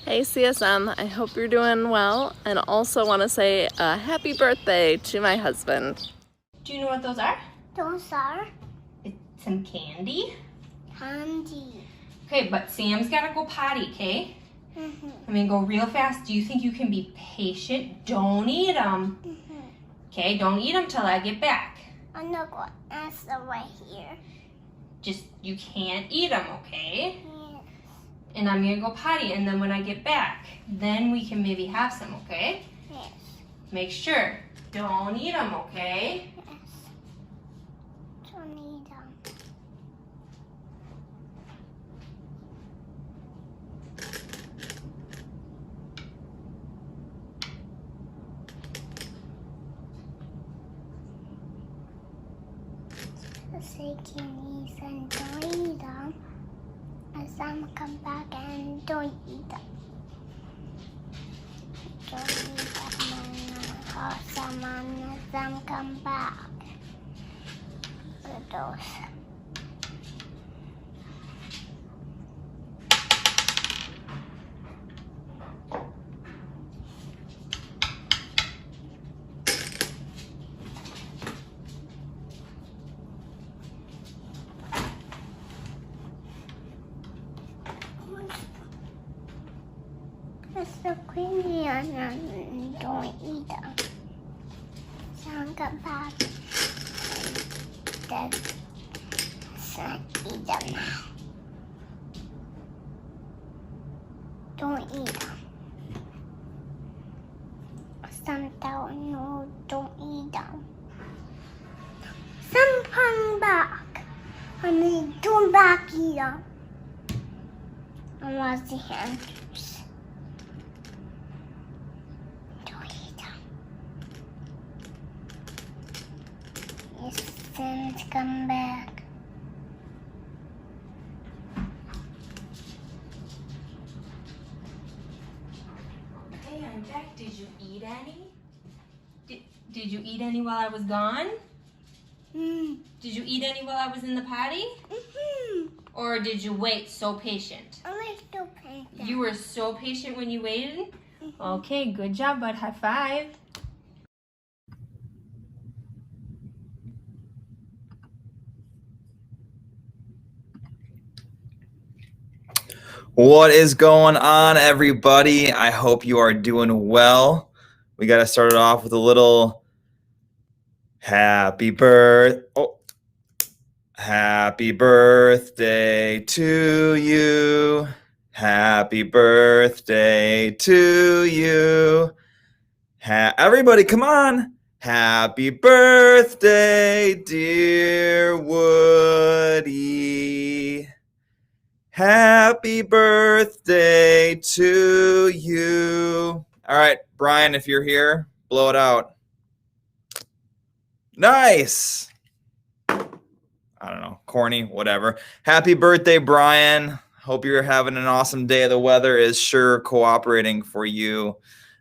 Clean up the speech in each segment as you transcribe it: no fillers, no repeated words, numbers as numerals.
Hey CSM, I hope you're doing well, and also want to say a happy birthday to my husband. Do you know what those are? Those are It's some candy. candy. Okay, but Sam's gotta go potty, okay? Mm-hmm. I'm gonna go real fast. Do you think you can be patient? Don't eat them. Mm-hmm. Okay, don't eat them till I get back. I'm not going to answer right here. Just, you can't eat them, okay? Yes. And I'm gonna go potty, and then when I get back, then we can maybe have some, okay? Yes. Make sure. Don't eat them, okay? Yes. Don't need them. Say can eat and don't eat them. And some come back and don't eat them. Don't eat them and some come back. With those. It's so creamy and don't eat them. Some come back and then eat them now. Don't eat them. Some don't eat them. Some come back and they don't back eat them. And watch the handlers. Don't eat them. Yes, then come back. Hey, I'm back. Did you eat any? Did you eat any while I was gone? Did you eat any while I was in the potty? Or did you wait so patient? I'm still patient. You were so patient when you waited? Okay, good job, bud. High five. What is going on, everybody? I hope you are doing well. We got to start it off with a little happy birthday to you. Happy birthday to you. Everybody, come on. Happy birthday, dear Woody. Happy birthday to you. All right, Brian, if you're here, blow it out. Nice. I don't know, corny, whatever. Happy birthday, Brian. Hope you're having an awesome day. The weather is sure cooperating for you.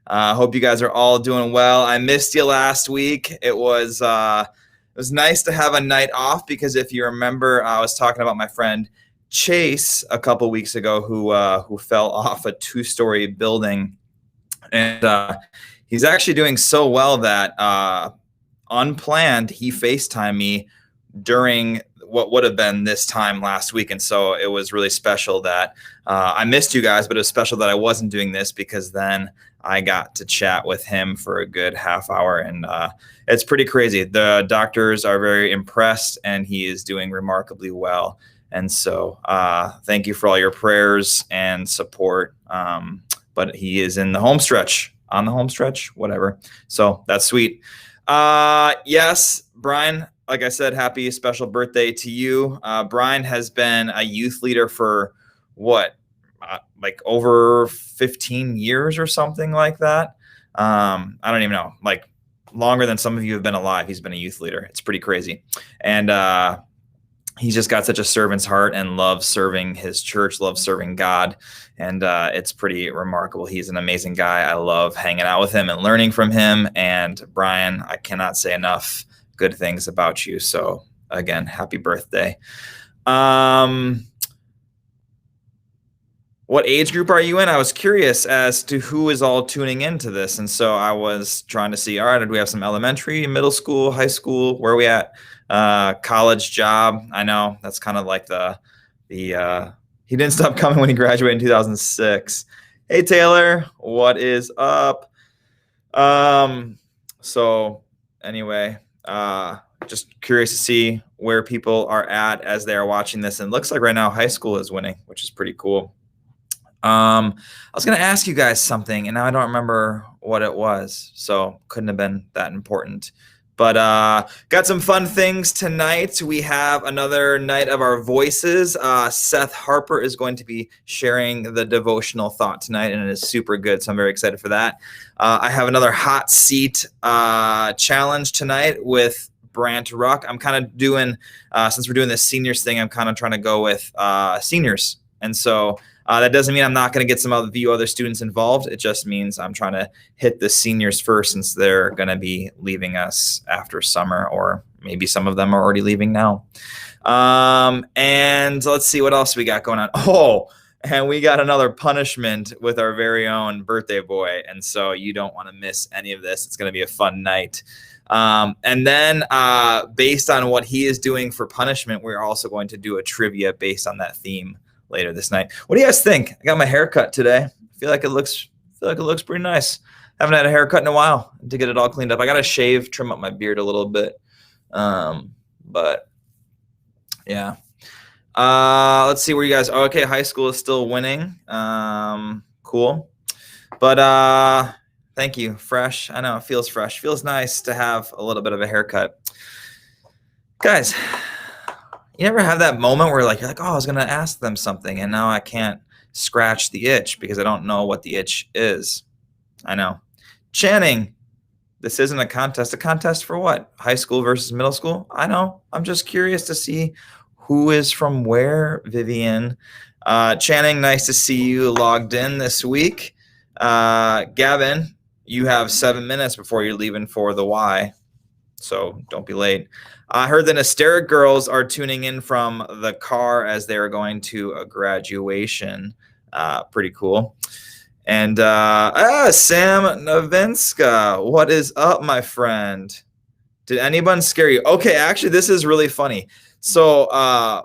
Hope you guys are all doing well. I missed you last week. It was nice to have a night off because if you remember, I was talking about my friend Chase a couple weeks ago who fell off a 2-story building, and he's actually doing so well that unplanned he FaceTimed me during what would have been this time last week, and so it was really special that I missed you guys, but it was special that I wasn't doing this because then I got to chat with him for a good half hour, and it's pretty crazy. The doctors are very impressed, and he is doing remarkably well. And so thank you for all your prayers and support. But he is on the home stretch, whatever. So that's sweet. Yes, Brian, like I said, happy special birthday to you. Brian has been a youth leader for what, like over 15 years or something like that. I don't even know, like longer than some of you have been alive. He's been a youth leader. It's pretty crazy. And he's just got such a servant's heart and loves serving his church, loves serving God. And it's pretty remarkable. He's an amazing guy. I love hanging out with him and learning from him. And Brian, I cannot say enough good things about you. So again, happy birthday. What what age group are you in? I was curious as to who is all tuning into this. And so I was trying to see, all right, do we have some elementary, middle school, high school? Where are we at? College, job. I know that's kind of like he didn't stop coming when he graduated in 2006. Hey, Taylor, what is up? So anyway, just curious to see where people are at as they are watching this. And it looks like right now high school is winning, which is pretty cool. I was going to ask you guys something, and now I don't remember what it was, so couldn't have been that important. But got some fun things tonight. We have another night of our voices. Seth Harper is going to be sharing the devotional thought tonight, and it is super good, so I'm very excited for that. I have another hot seat challenge tonight with Brant Ruck. I'm kind of doing, since we're doing this seniors thing, I'm kind of trying to go with seniors. And so that doesn't mean I'm not going to get some other students involved. It just means I'm trying to hit the seniors first, since they're going to be leaving us after summer, or maybe some of them are already leaving now. And let's see what else we got going on. Oh, and we got another punishment with our very own birthday boy. And so you don't want to miss any of this. It's going to be a fun night. And then based on what he is doing for punishment, we're also going to do a trivia based on that theme later this night. What do you guys think? I got my hair cut today. I feel like it looks pretty nice. Haven't had a haircut in a while to get it all cleaned up. I got to shave, trim up my beard a little bit. But yeah. Let's see where you guys are. Okay, high school is still winning. Cool. But thank you. Fresh. I know it feels fresh. Feels nice to have a little bit of a haircut. Guys, you ever have that moment where you're like, oh, I was going to ask them something, and now I can't scratch the itch because I don't know what the itch is? I know. Channing, this isn't a contest. A contest for what? High school versus middle school? I know. I'm just curious to see who is from where, Vivian. Channing, nice to see you logged in this week. Gavin, you have 7 minutes before you're leaving for the Y, so don't be late. I heard the Hysteric Girls are tuning in from the car as they're going to a graduation. Pretty cool. And Sam Novinska, what is up, my friend? Did anyone scare you? Okay, actually, this is really funny. So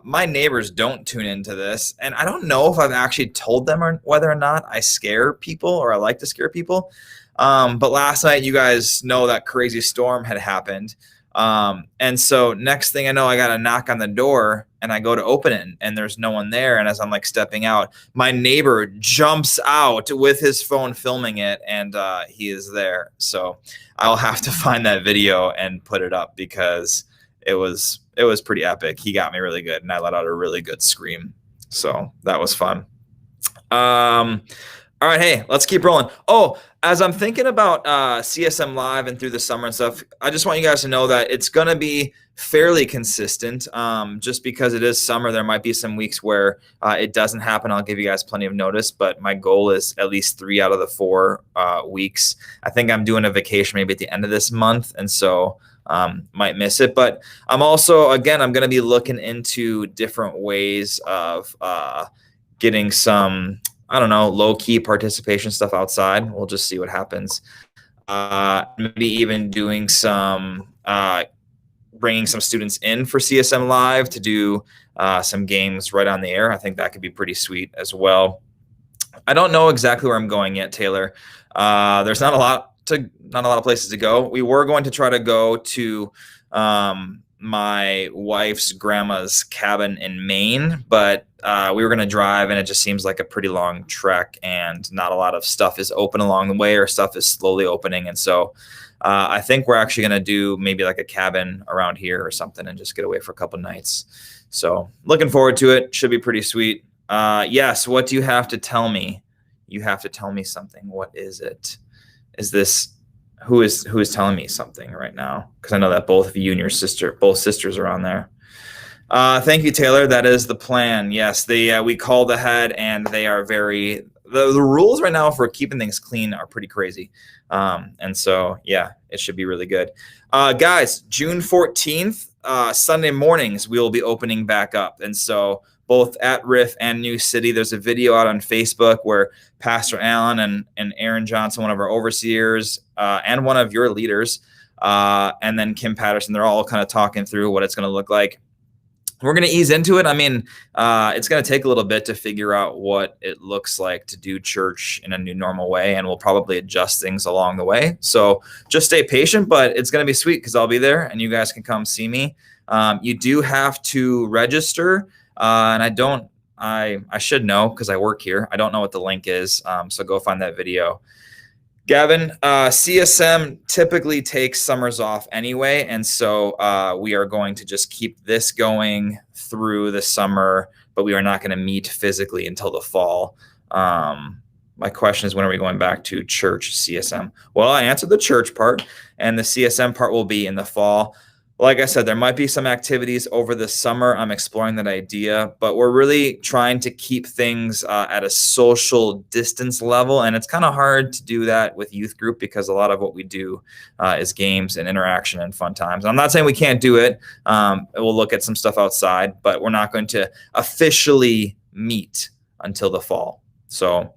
my neighbors don't tune into this, and I don't know if I've actually told them whether or not I scare people or I like to scare people. But last night, you guys know that crazy storm had happened. And so next thing I know, I got a knock on the door, and I go to open it, and there's no one there. And as I'm like stepping out, my neighbor jumps out with his phone filming it, and he is there. So I'll have to find that video and put it up because it was pretty epic. He got me really good, and I let out a really good scream. So that was fun. All right, hey, let's keep rolling. Oh, as I'm thinking about CSM Live and through the summer and stuff, I just want you guys to know that it's going to be fairly consistent. Just because it is summer, there might be some weeks where it doesn't happen. I'll give you guys plenty of notice, but my goal is at least 3 out of the 4 weeks. I think I'm doing a vacation maybe at the end of this month, and so might miss it. But I'm also, again, I'm going to be looking into different ways of getting some, I don't know, low-key participation stuff outside. We'll just see what happens. Maybe even doing some, bringing some students in for CSM Live to do some games right on the air. I think that could be pretty sweet as well. I don't know exactly where I'm going yet, Taylor. There's not a lot of places to go. We were going to try to go to my wife's grandma's cabin in Maine, but we were going to drive, and it just seems like a pretty long trek, and not a lot of stuff is open along the way, or stuff is slowly opening. And so I think we're actually going to do maybe like a cabin around here or something and just get away for a couple nights. So looking forward to it. Should be pretty sweet. Yes. What do you have to tell me? You have to tell me something. What is it? Is this who is telling me something right now? Because I know that both of you and both sisters are on there. Thank you, Taylor. That is the plan. Yes, we called ahead, and they are the rules right now for keeping things clean are pretty crazy. And so, yeah, it should be really good. Guys, June 14th, Sunday mornings we will be opening back up. And so both at Riff and New City, there's a video out on Facebook where Pastor Allen and Aaron Johnson, one of our overseers, and one of your leaders, and then Kim Patterson, they're all kind of talking through what it's going to look like. We're going to ease into it. I mean, it's going to take a little bit to figure out what it looks like to do church in a new normal way, and we'll probably adjust things along the way. So just stay patient, but it's going to be sweet because I'll be there and you guys can come see me. You do have to register, and I should know because I work here. I don't know what the link is, so go find that video. Gavin, CSM typically takes summers off anyway, and so we are going to just keep this going through the summer, but we are not going to meet physically until the fall. My question is, when are we going back to church CSM? Well, I answered the church part, and the CSM part will be in the fall. Like I said, there might be some activities over the summer. I'm exploring that idea, but we're really trying to keep things at a social distance level. And it's kind of hard to do that with youth group because a lot of what we do is games and interaction and fun times. I'm not saying we can't do it. We'll look at some stuff outside, but we're not going to officially meet until the fall. So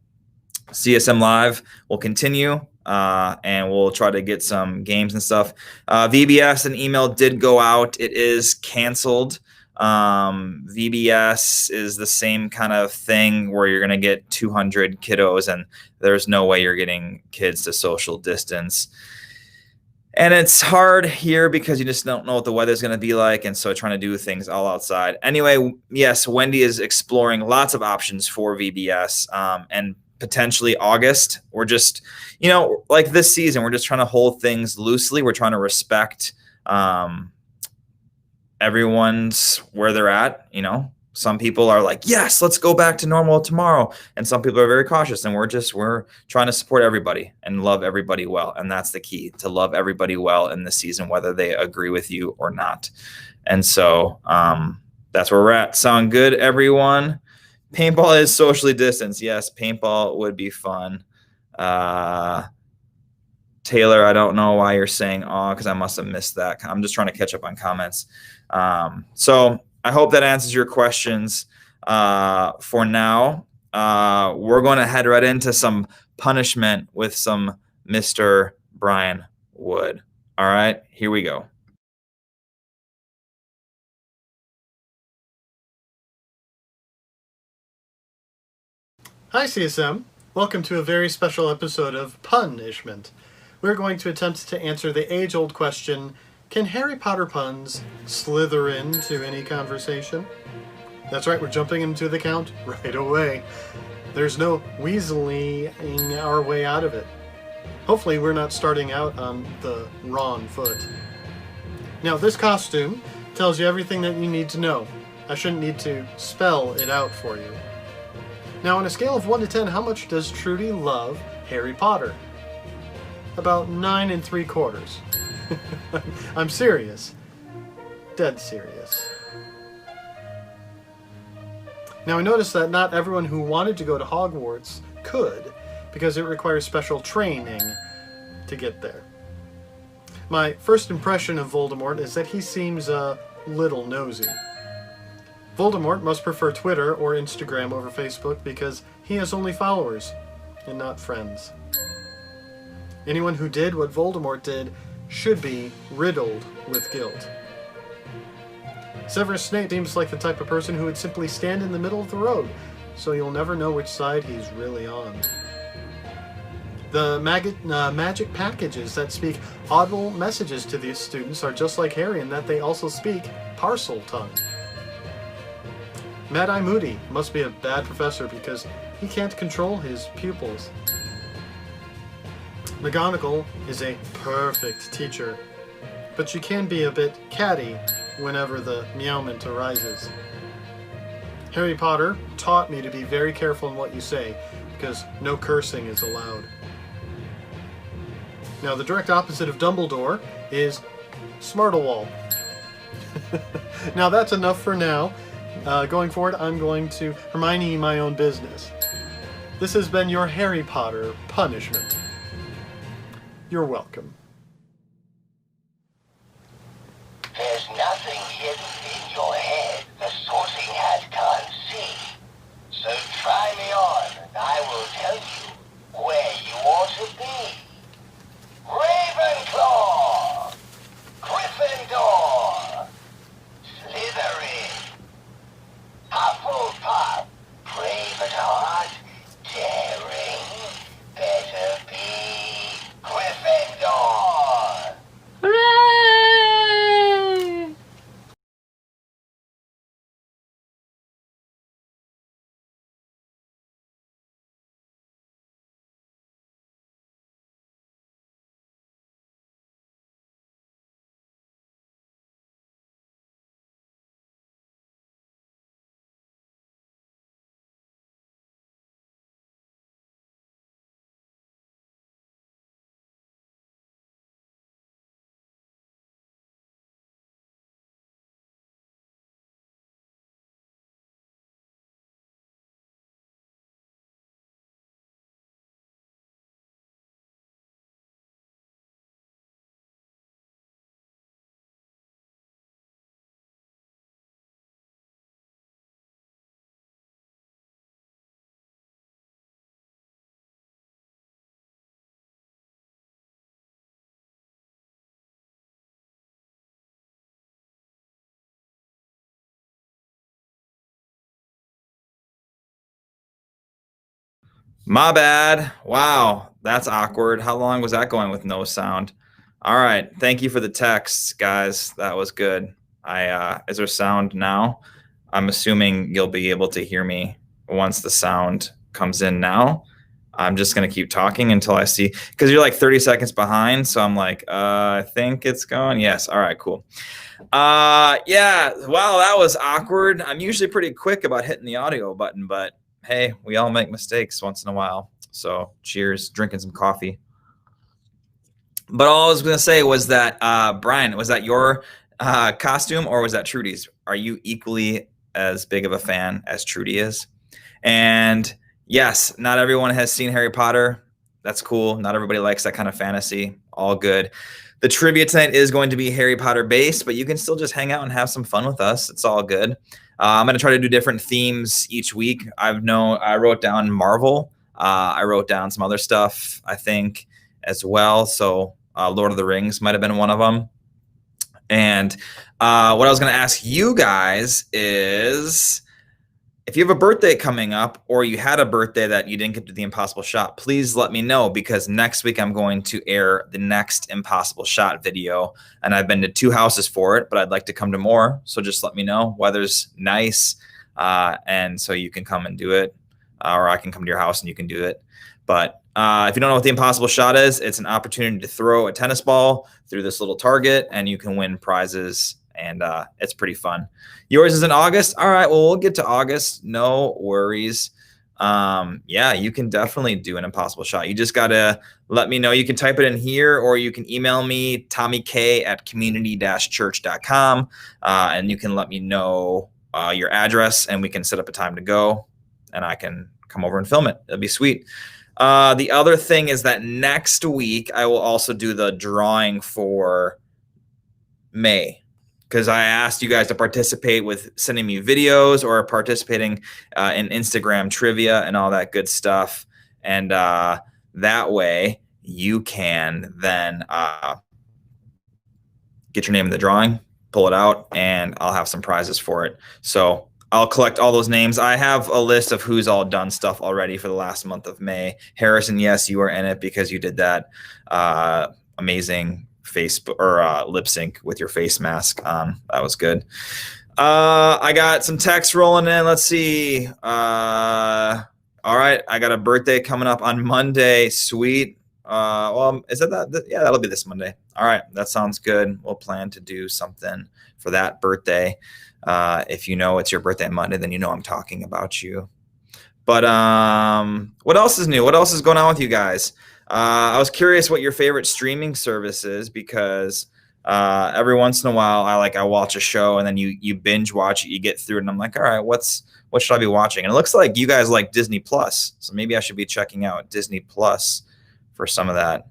CSM Live will continue. And we'll try to get some games and stuff. VBS, an email did go out. It is canceled. VBS is the same kind of thing where you're going to get 200 kiddos, and there's no way you're getting kids to social distance. And it's hard here because you just don't know what the weather's going to be like. And so trying to do things all outside. Anyway, yes, Wendy is exploring lots of options for VBS, and potentially August. We're just, like this season, we're just trying to hold things loosely. We're trying to respect everyone's where they're at. Some people are like, yes, let's go back to normal tomorrow. And some people are very cautious, and we're trying to support everybody and love everybody well. And that's the key, to love everybody well in this season, whether they agree with you or not. And so that's where we're at. Sound good, everyone? Paintball is socially distanced. Yes, paintball would be fun. Taylor, I don't know why you're saying because I must have missed that. I'm just trying to catch up on comments. So I hope that answers your questions. For now, we're going to head right into some punishment with some Mr. Brian Wood. All right, here we go. Hi CSM, welcome to a very special episode of Punishment. We're going to attempt to answer the age-old question, can Harry Potter puns slither into any conversation? That's right, we're jumping into the count right away. There's no weaseling our way out of it. Hopefully we're not starting out on the wrong foot. Now this costume tells you everything that you need to know. I shouldn't need to spell it out for you. Now, on a scale of 1 to 10, how much does Trudy love Harry Potter? About 9 3/4. I'm serious. Dead serious. Now, I noticed that not everyone who wanted to go to Hogwarts could, because it requires special training to get there. My first impression of Voldemort is that he seems a little nosy. Voldemort must prefer Twitter or Instagram over Facebook because he has only followers and not friends. Anyone who did what Voldemort did should be riddled with guilt. Severus Snape seems like the type of person who would simply stand in the middle of the road, so you'll never know which side he's really on. The magic packages that speak audible messages to these students are just like Harry in that they also speak parcel tongue. Mad-Eye Moody must be a bad professor because he can't control his pupils. McGonagall is a perfect teacher, but she can be a bit catty whenever the meowment arises. Harry Potter taught me to be very careful in what you say, because no cursing is allowed. Now, the direct opposite of Dumbledore is Smartlewall. Now, that's enough for now. Going forward, I'm going to Hermione my own business. This has been your Harry Potter punishment. You're welcome. There's nothing My bad. Wow, that's awkward. How long was that going with no sound? All right. Thank you for the texts, guys. That was good. Is there sound now? I'm assuming you'll be able to hear me once the sound comes in now. I'm just gonna keep talking until I see, because you're like 30 seconds behind. So I'm like, I think it's going. Yes. All right, cool. Yeah. Wow, that was awkward. I'm usually pretty quick about hitting the audio button, but hey, we all make mistakes once in a while. So cheers, drinking some coffee. But all I was going to say was that, Brian, was that your costume or was that Trudy's? Are you equally as big of a fan as Trudy is? And yes, not everyone has seen Harry Potter. That's cool. Not everybody likes that kind of fantasy. All good. The trivia tonight is going to be Harry Potter based, but you can still just hang out and have some fun with us. It's all good. I'm going to try to do different themes each week. I wrote down Marvel. I wrote down some other stuff, I think, as well. So Lord of the Rings might have been one of them. And what I was going to ask you guys is, if you have a birthday coming up or you had a birthday that you didn't get to the Impossible Shot, please let me know, because next week I'm going to air the next Impossible Shot video. And I've been to 2 houses for it, but I'd like to come to more. So just let me know. Weather's nice. And so you can come and do it, or I can come to your house and you can do it. But if you don't know what the Impossible Shot is, it's an opportunity to throw a tennis ball through this little target and you can win prizes. And it's pretty fun. Yours is in August. All right. Well, we'll get to August. No worries. Yeah, you can definitely do an Impossible Shot. You just got to let me know. You can type it in here or you can email me, tommyk@community-church.com. And you can let me know your address and we can set up a time to go and I can come over and film it. That'd be sweet. The other thing is that next week I will also do the drawing for May, because I asked you guys to participate with sending me videos or participating in Instagram trivia and all that good stuff. And that way you can then get your name in the drawing, pull it out, and I'll have some prizes for it. So I'll collect all those names. I have a list of who's all done stuff already for the last month of May. Harrison, yes, you are in it because you did that amazing face or lip sync with your face mask on. That was good. I got some texts rolling in. Let's see. All right, I got a birthday coming up on Monday. Sweet. Well, is that? Yeah, that'll be this Monday. All right, that sounds good. We'll plan to do something for that birthday. If you know it's your birthday on Monday, then you know I'm talking about you. But what else is new? What else is going on with you guys? I was curious what your favorite streaming service is, because every once in a while I watch a show and then you binge watch it, you get through it, and I'm like, all right, what should I be watching? And it looks like you guys like Disney Plus, so maybe I should be checking out Disney Plus for some of that.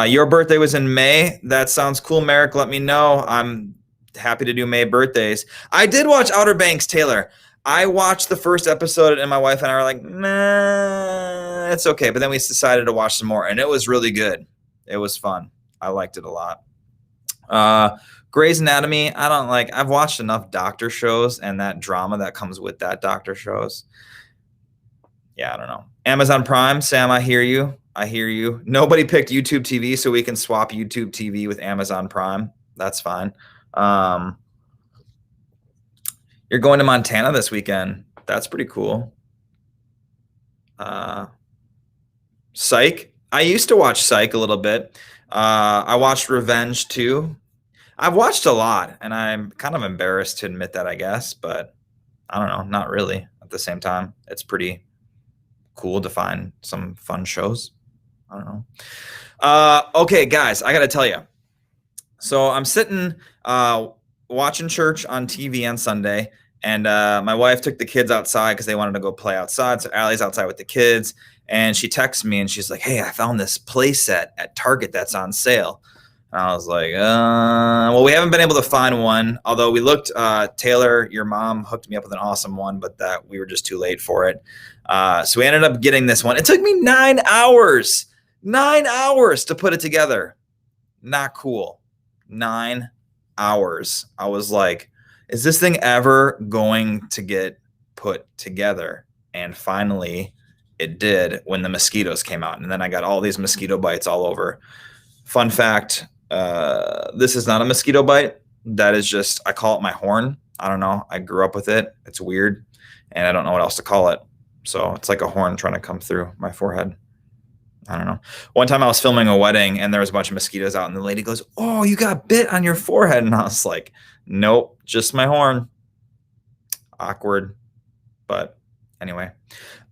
Your birthday was in May. That sounds cool, Merrick. Let me know. I'm happy to do May birthdays. I did watch Outer Banks, Taylor. I watched the first episode and my wife and I were like, nah, it's okay. But then we decided to watch some more and it was really good. It was fun. I liked it a lot. Grey's Anatomy, I've watched enough doctor shows and that drama that comes with that doctor shows. Yeah, I don't know. Amazon Prime, Sam, I hear you. I hear you. Nobody picked YouTube TV, so we can swap YouTube TV with Amazon Prime. That's fine. You're going to Montana this weekend. That's pretty cool. Psych. I used to watch Psych a little bit. I watched Revenge too. I've watched a lot, and I'm kind of embarrassed to admit that, I guess, but I don't know, not really. At the same time, it's pretty cool to find some fun shows. I don't know. Okay, guys, I got to tell you. So I'm sitting watching church on TV on Sunday, and my wife took the kids outside because they wanted to go play outside. So Allie's outside with the kids, and she texts me, and she's like, hey, I found this play set at Target that's on sale. And I was like, well, we haven't been able to find one, although we looked. Taylor, your mom, hooked me up with an awesome one, but that we were just too late for it. So we ended up getting this one. It took me 9 hours. 9 hours to put it together. Not cool. 9 hours. I was like, is this thing ever going to get put together? And finally it did when the mosquitoes came out. And then I got all these mosquito bites all over. Fun fact, this is not a mosquito bite. That is just, I call it my horn. I don't know. I grew up with it. It's weird. And I don't know what else to call it. So it's like a horn trying to come through my forehead. I don't know. One time I was filming a wedding and there was a bunch of mosquitoes out and the lady goes, "Oh, you got bit on your forehead." And I was like, "Nope, just my horn." Awkward. But anyway.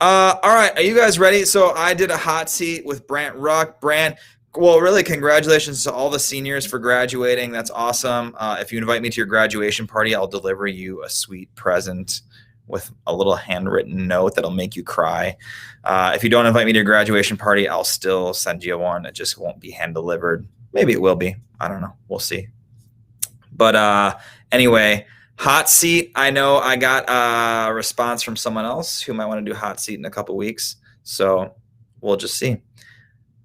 All right. Are you guys ready? So I did a hot seat with Brant Ruck. Brant, well, really, congratulations to all the seniors for graduating. That's awesome. If you invite me to your graduation party, I'll deliver you a sweet present with a little handwritten note that'll make you cry. If you don't invite me to your graduation party, I'll still send you one. It just won't be hand delivered. Maybe it will be. I don't know. We'll see. But anyway, hot seat. I know I got a response from someone else who might want to do hot seat in a couple weeks. So we'll just see.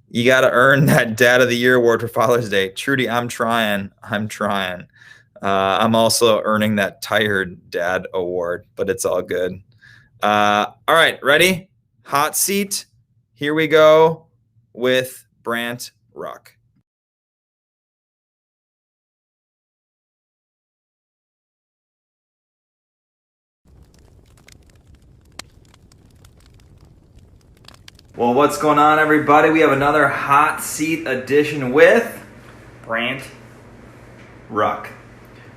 You got to earn that Dad of the Year award for Father's Day. Trudy, I'm trying. I'm also earning that Tired Dad award, but it's all good. All right, ready? Hot seat. Here we go with Brant Ruck. Well, what's going on, everybody? We have another hot seat edition with Brant Ruck.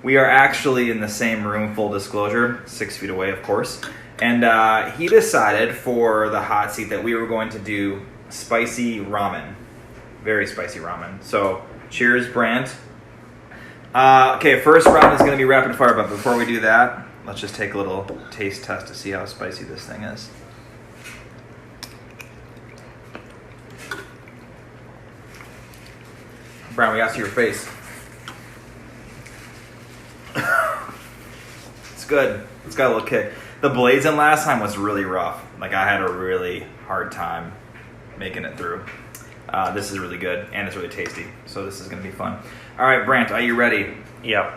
We are actually in the same room, full disclosure, 6 feet away, of course. And he decided for the hot seat that we were going to do spicy ramen. Very spicy ramen. So, cheers, Brant. Okay, first round is going to be rapid fire, but before we do that, let's just take a little taste test to see how spicy this thing is. Brian, we got to see your face. It's good. It's got a little kick. The blazing last time was really rough. Like, I had a really hard time making it through. This is really good, and it's really tasty. So this is going to be fun. All right, Brant, are you ready? Yep.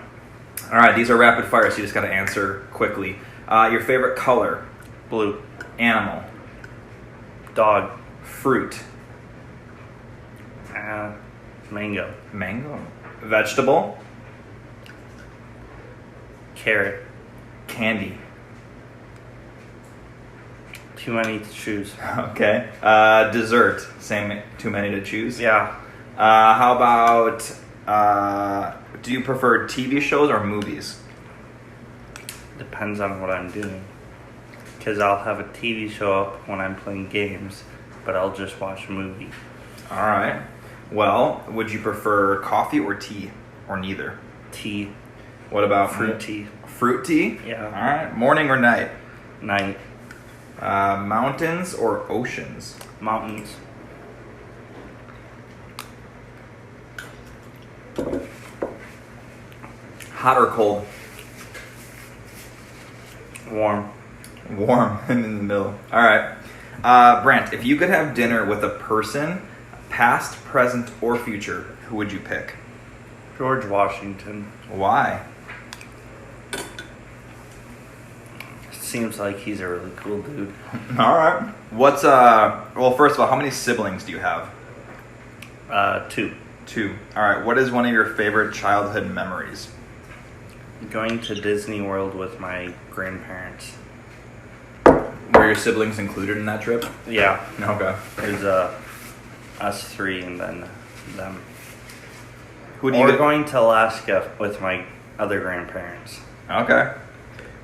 All right, these are rapid fire, so you just got to answer quickly. Your favorite color? Blue. Animal? Dog. Fruit? Mango. Mango. Vegetable? Carrot. Candy? Too many to choose. Okay. Dessert? Same, too many to choose? Yeah. How about, do you prefer TV shows or movies? Depends on what I'm doing. Because I'll have a TV show up when I'm playing games, but I'll just watch a movie. All right. Well, would you prefer coffee or tea? Or neither? Tea. What about Fruit tea. Fruit tea? Yeah. All right. Morning or night? Night. Mountains or oceans? Mountains. Hot or cold? Warm. Warm and in the middle. All right. Brant, if you could have dinner with a person, past, present, or future, who would you pick? George Washington. Why? Seems like he's a really cool dude. All right. What's well, first of all, how many siblings do you have? 2. 2. All right. What is one of your favorite childhood memories? Going to Disney World with my grandparents. Were your siblings included in that trip? Yeah. Okay. There's us 3 and then them. Who do We're you going to Alaska with my other grandparents. Okay.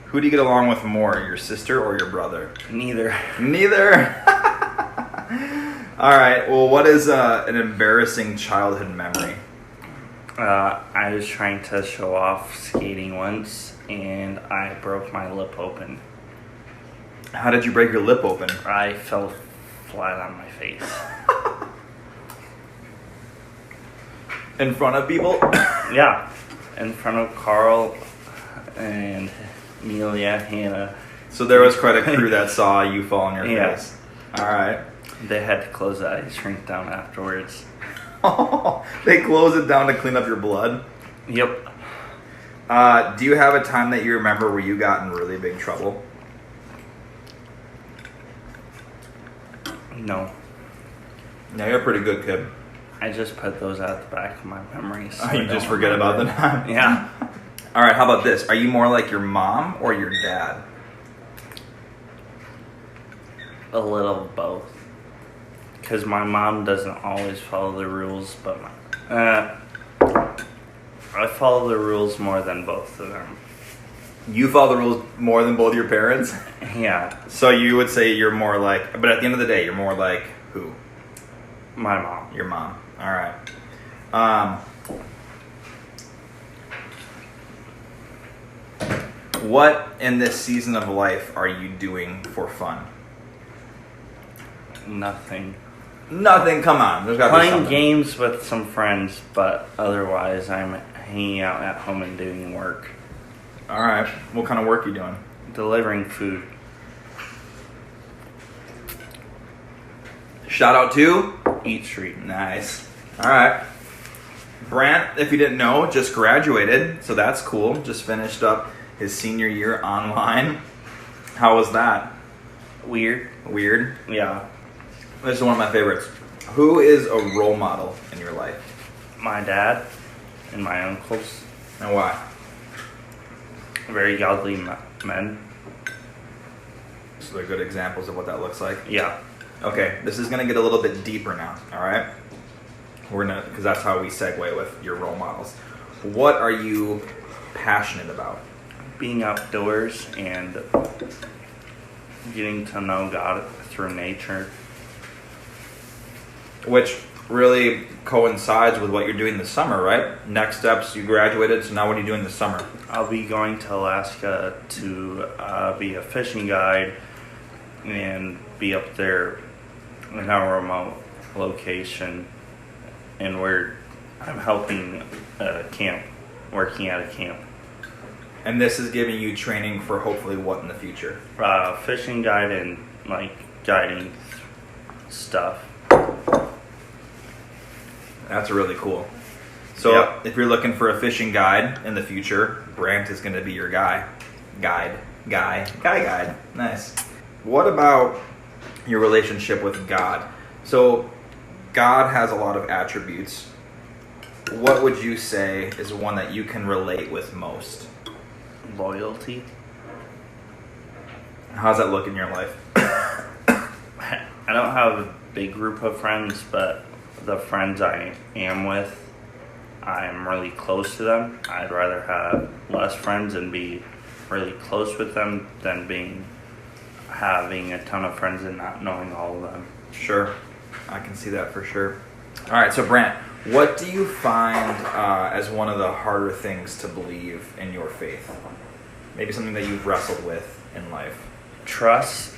Who do you get along with more, your sister or your brother? Neither. Neither. All right. Well, what is an embarrassing childhood memory? I was trying to show off skating once, and I broke my lip open. How did you break your lip open? I fell flat on my face. In front of people? Yeah, in front of Carl and Amelia, Hannah. So there was quite a crew that saw you fall on your Yeah. face. All right. They had to close the ice rink down afterwards. They closed it down to clean up your blood? Yep. Do you have a time that you remember where you got in really big trouble? No. Yeah, you're a pretty good kid. I just put those at the back of my memory. So You just forget about them. Yeah. All right, how about this? Are you more like your mom or your dad? A little of both. Because my mom doesn't always follow the rules, but I follow the rules more than both of them. You follow the rules more than both your parents? Yeah. So you would say you're more like, but at the end of the day, you're more like who? My mom. Your mom. All right. What in this season of life are you doing for fun? Nothing. Nothing. Come on. There's got to be Playing something. games with some friends, but otherwise I'm hanging out at home and doing work. All right. What kind of work are you doing? Delivering food. Shout out to Eat Street. Nice. All right. Brant, if you didn't know, just graduated, so that's cool. Just finished up his senior year online. How was that? Weird. Weird. Yeah. This is one of my favorites. Who is a role model in your life? My dad and my uncles. And why? Very godly men. So they're good examples of what that looks like. Yeah. Okay, this is gonna get a little bit deeper now. All right, because that's how we segue with your role models. What are you passionate about? Being outdoors and getting to know God through nature. Which really coincides with what you're doing this summer, right? Next steps, you graduated, so now what are you doing this summer? I'll be going to Alaska to be a fishing guide and be up there in a remote location, and I'm helping camp, working at a camp. And this is giving you training for hopefully what in the future? Fishing guide and like guiding stuff. That's really cool. So Yep. if you're looking for a fishing guide in the future, Brant is going to be your guy. Guide. Nice. What about your relationship with God? So God has a lot of attributes. What would you say is one that you can relate with most? Loyalty. How's that look in your life? I don't have a big group of friends, but the friends I am with, I'm really close to them. I'd rather have less friends and be really close with them than having a ton of friends and not knowing all of them. Sure. I can see that for sure. All right, so Brant, what do you find as one of the harder things to believe in your faith? Maybe something that you've wrestled with in life. Trust,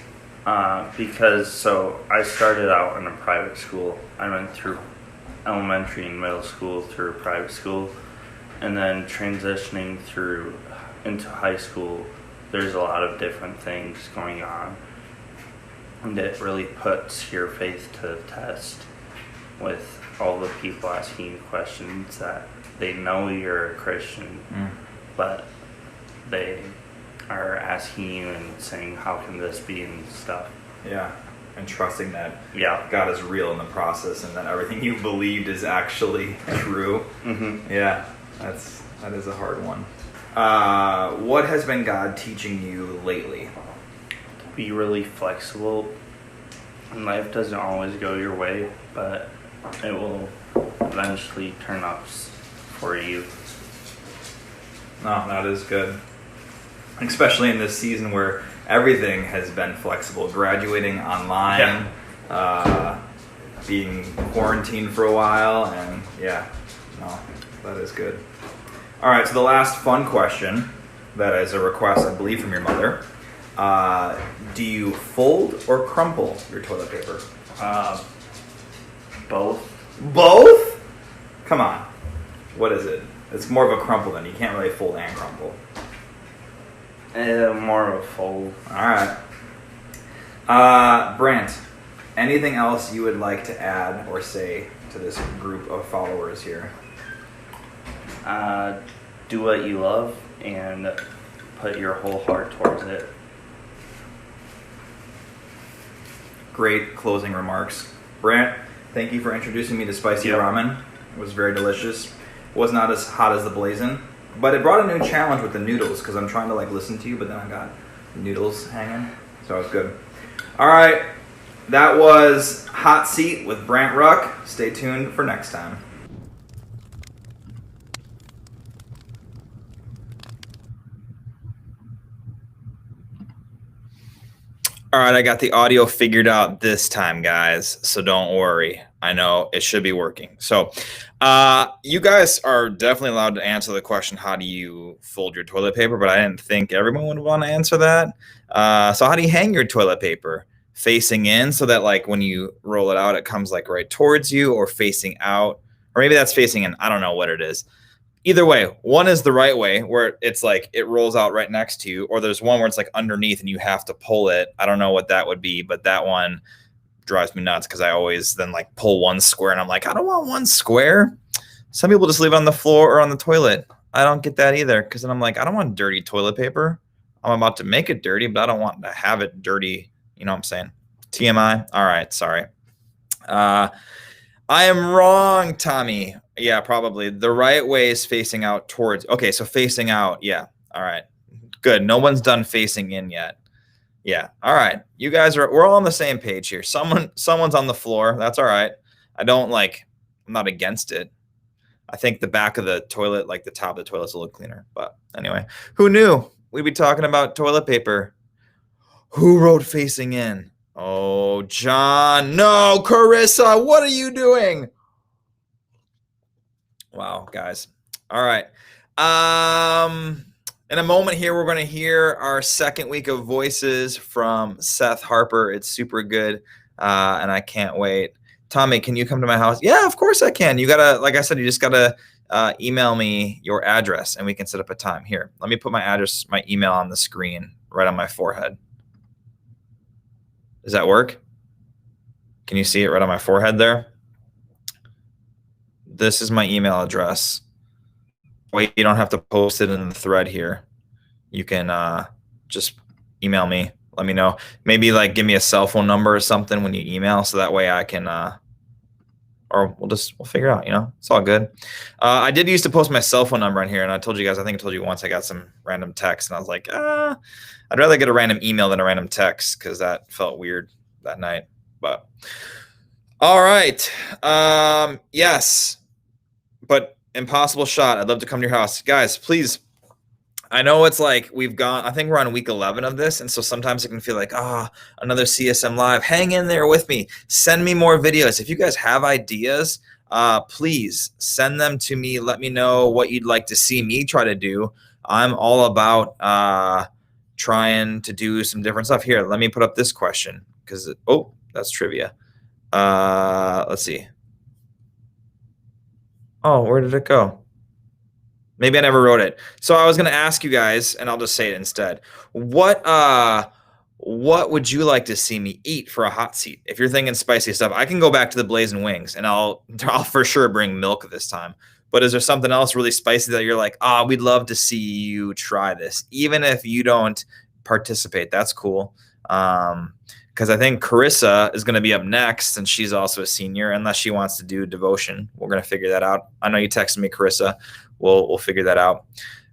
because I started out in a private school. I went through elementary and middle school through private school, and then transitioning into high school. There's a lot of different things going on, and it really puts your faith to the test with all the people asking you questions that they know you're a Christian, but they are asking you and saying, how can this be, and stuff. Yeah, and trusting that Yeah. God is real in the process and that everything you believed is actually true. Mm-hmm. Yeah, that is a hard one. What has been God teaching you lately? Be really flexible. Life doesn't always go your way, but it will eventually turn up for you. No, that is good. Especially in this season where everything has been flexible. Graduating online, being quarantined for a while, and no, that is good. All right, so the last fun question, that is a request, I believe, from your mother. Do you fold or crumple your toilet paper? Both. Both? Come on. What is it? It's more of a crumple then. You can't really fold and crumple. More of a fold. All right. Brant, anything else you would like to add or say to this group of followers here? Do what you love and put your whole heart towards it. great closing remarks. Brant, thank you for introducing me to spicy ramen. It was very delicious. Was not as hot as the blazing, but it brought a new challenge with the noodles because I'm trying to like listen to you, but then I got noodles hanging, so it was good. All right, that was Hot Seat with Brant Ruck. Stay tuned for next time. All right, I got the audio figured out this time, guys, so don't worry. I know it should be working. So you guys are definitely allowed to answer the question, how do you fold your toilet paper? But I didn't think everyone would want to answer that. So how do you hang your toilet paper? Facing in so that like when you roll it out, it comes like right towards you, or facing out, or maybe that's facing in. I don't know what it is. Either way, one is the right way where it's like it rolls out right next to you, or there's one where it's like underneath and you have to pull it. I don't know what that would be, but that one drives me nuts because I always then like pull one square and I'm like, I don't want one square. Some people just leave it on the floor or on the toilet. I don't get that either because then I'm like, I don't want dirty toilet paper. I'm about to make it dirty, but I don't want to have it dirty. You know what I'm saying? TMI. All right. Sorry. I am wrong, Tommy. Yeah, probably. The right way is facing out towards. Okay, so facing out. Yeah. All right. Good. No one's done facing in yet. Yeah. All right. You guys we're all on the same page here. Someone's on the floor. That's all right. I'm not against it. I think the back of the toilet, like the top of the toilet's a little cleaner. But anyway, who knew we'd be talking about toilet paper? Who wrote facing in? Oh, John. No, Carissa, what are you doing? Wow, guys. All right. In a moment here, we're going to hear our second week of voices from Seth Harper. It's super good, and I can't wait. Tommy, can you come to my house? Yeah, of course I can. You got to, like I said, you just got to email me your address, and we can set up a time. Here, let me put my address, my email on the screen right on my forehead. Does that work? Can you see it right on my forehead there? This is my email address. Wait, you don't have to post it in the thread here. You can just email me. Let me know. Maybe like give me a cell phone number or something when you email, so that way I can, or we'll figure it out. You know, it's all good. I did used to post my cell phone number on here, and I told you guys. I think I told you once I got some random text, and I was like, I'd rather get a random email than a random text because that felt weird that night. But all right, yes. But impossible shot. I'd love to come to your house. Guys, please. I know it's like I think we're on week 11 of this. And so sometimes it can feel like, another CSM Live. Hang in there with me. Send me more videos. If you guys have ideas, please send them to me. Let me know what you'd like to see me try to do. I'm all about trying to do some different stuff. Here, let me put up this question because, that's trivia. Let's see. Oh, where did it go? Maybe I never wrote it. So I was going to ask you guys, and I'll just say it instead. What would you like to see me eat for a hot seat? If you're thinking spicy stuff, I can go back to the blazing wings, and I'll for sure bring milk this time. But is there something else really spicy that you're like, we'd love to see you try this, even if you don't participate? That's cool. Because I think Carissa is going to be up next, and she's also a senior, unless she wants to do devotion. We're going to figure that out. I know you texted me, Carissa. We'll figure that out.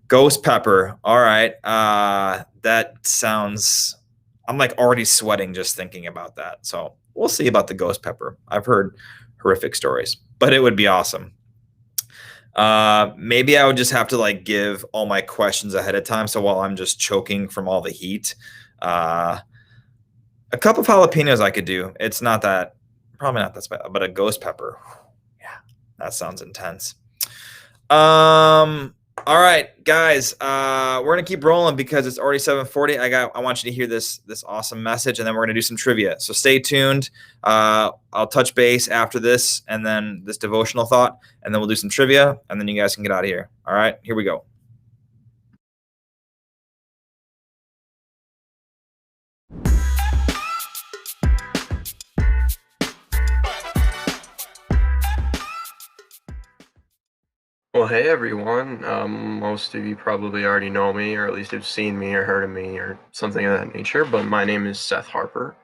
Ghost pepper. All right. That sounds, I'm like already sweating just thinking about that. So we'll see about the ghost pepper. I've heard horrific stories, but it would be awesome. Maybe I would just have to like give all my questions ahead of time. So while I'm just choking from all the heat, a cup of jalapenos I could do. It's probably not that spicy, but a ghost pepper. Yeah, that sounds intense. All right, guys, we're gonna keep rolling because it's already 7:40. I want you to hear this awesome message, and then we're gonna do some trivia. So stay tuned. I'll touch base after this, and then this devotional thought, and then we'll do some trivia, and then you guys can get out of here. All right, here we go. Well, hey everyone. Most of you probably already know me, or at least have seen me or heard of me or something of that nature, but my name is Seth Harper,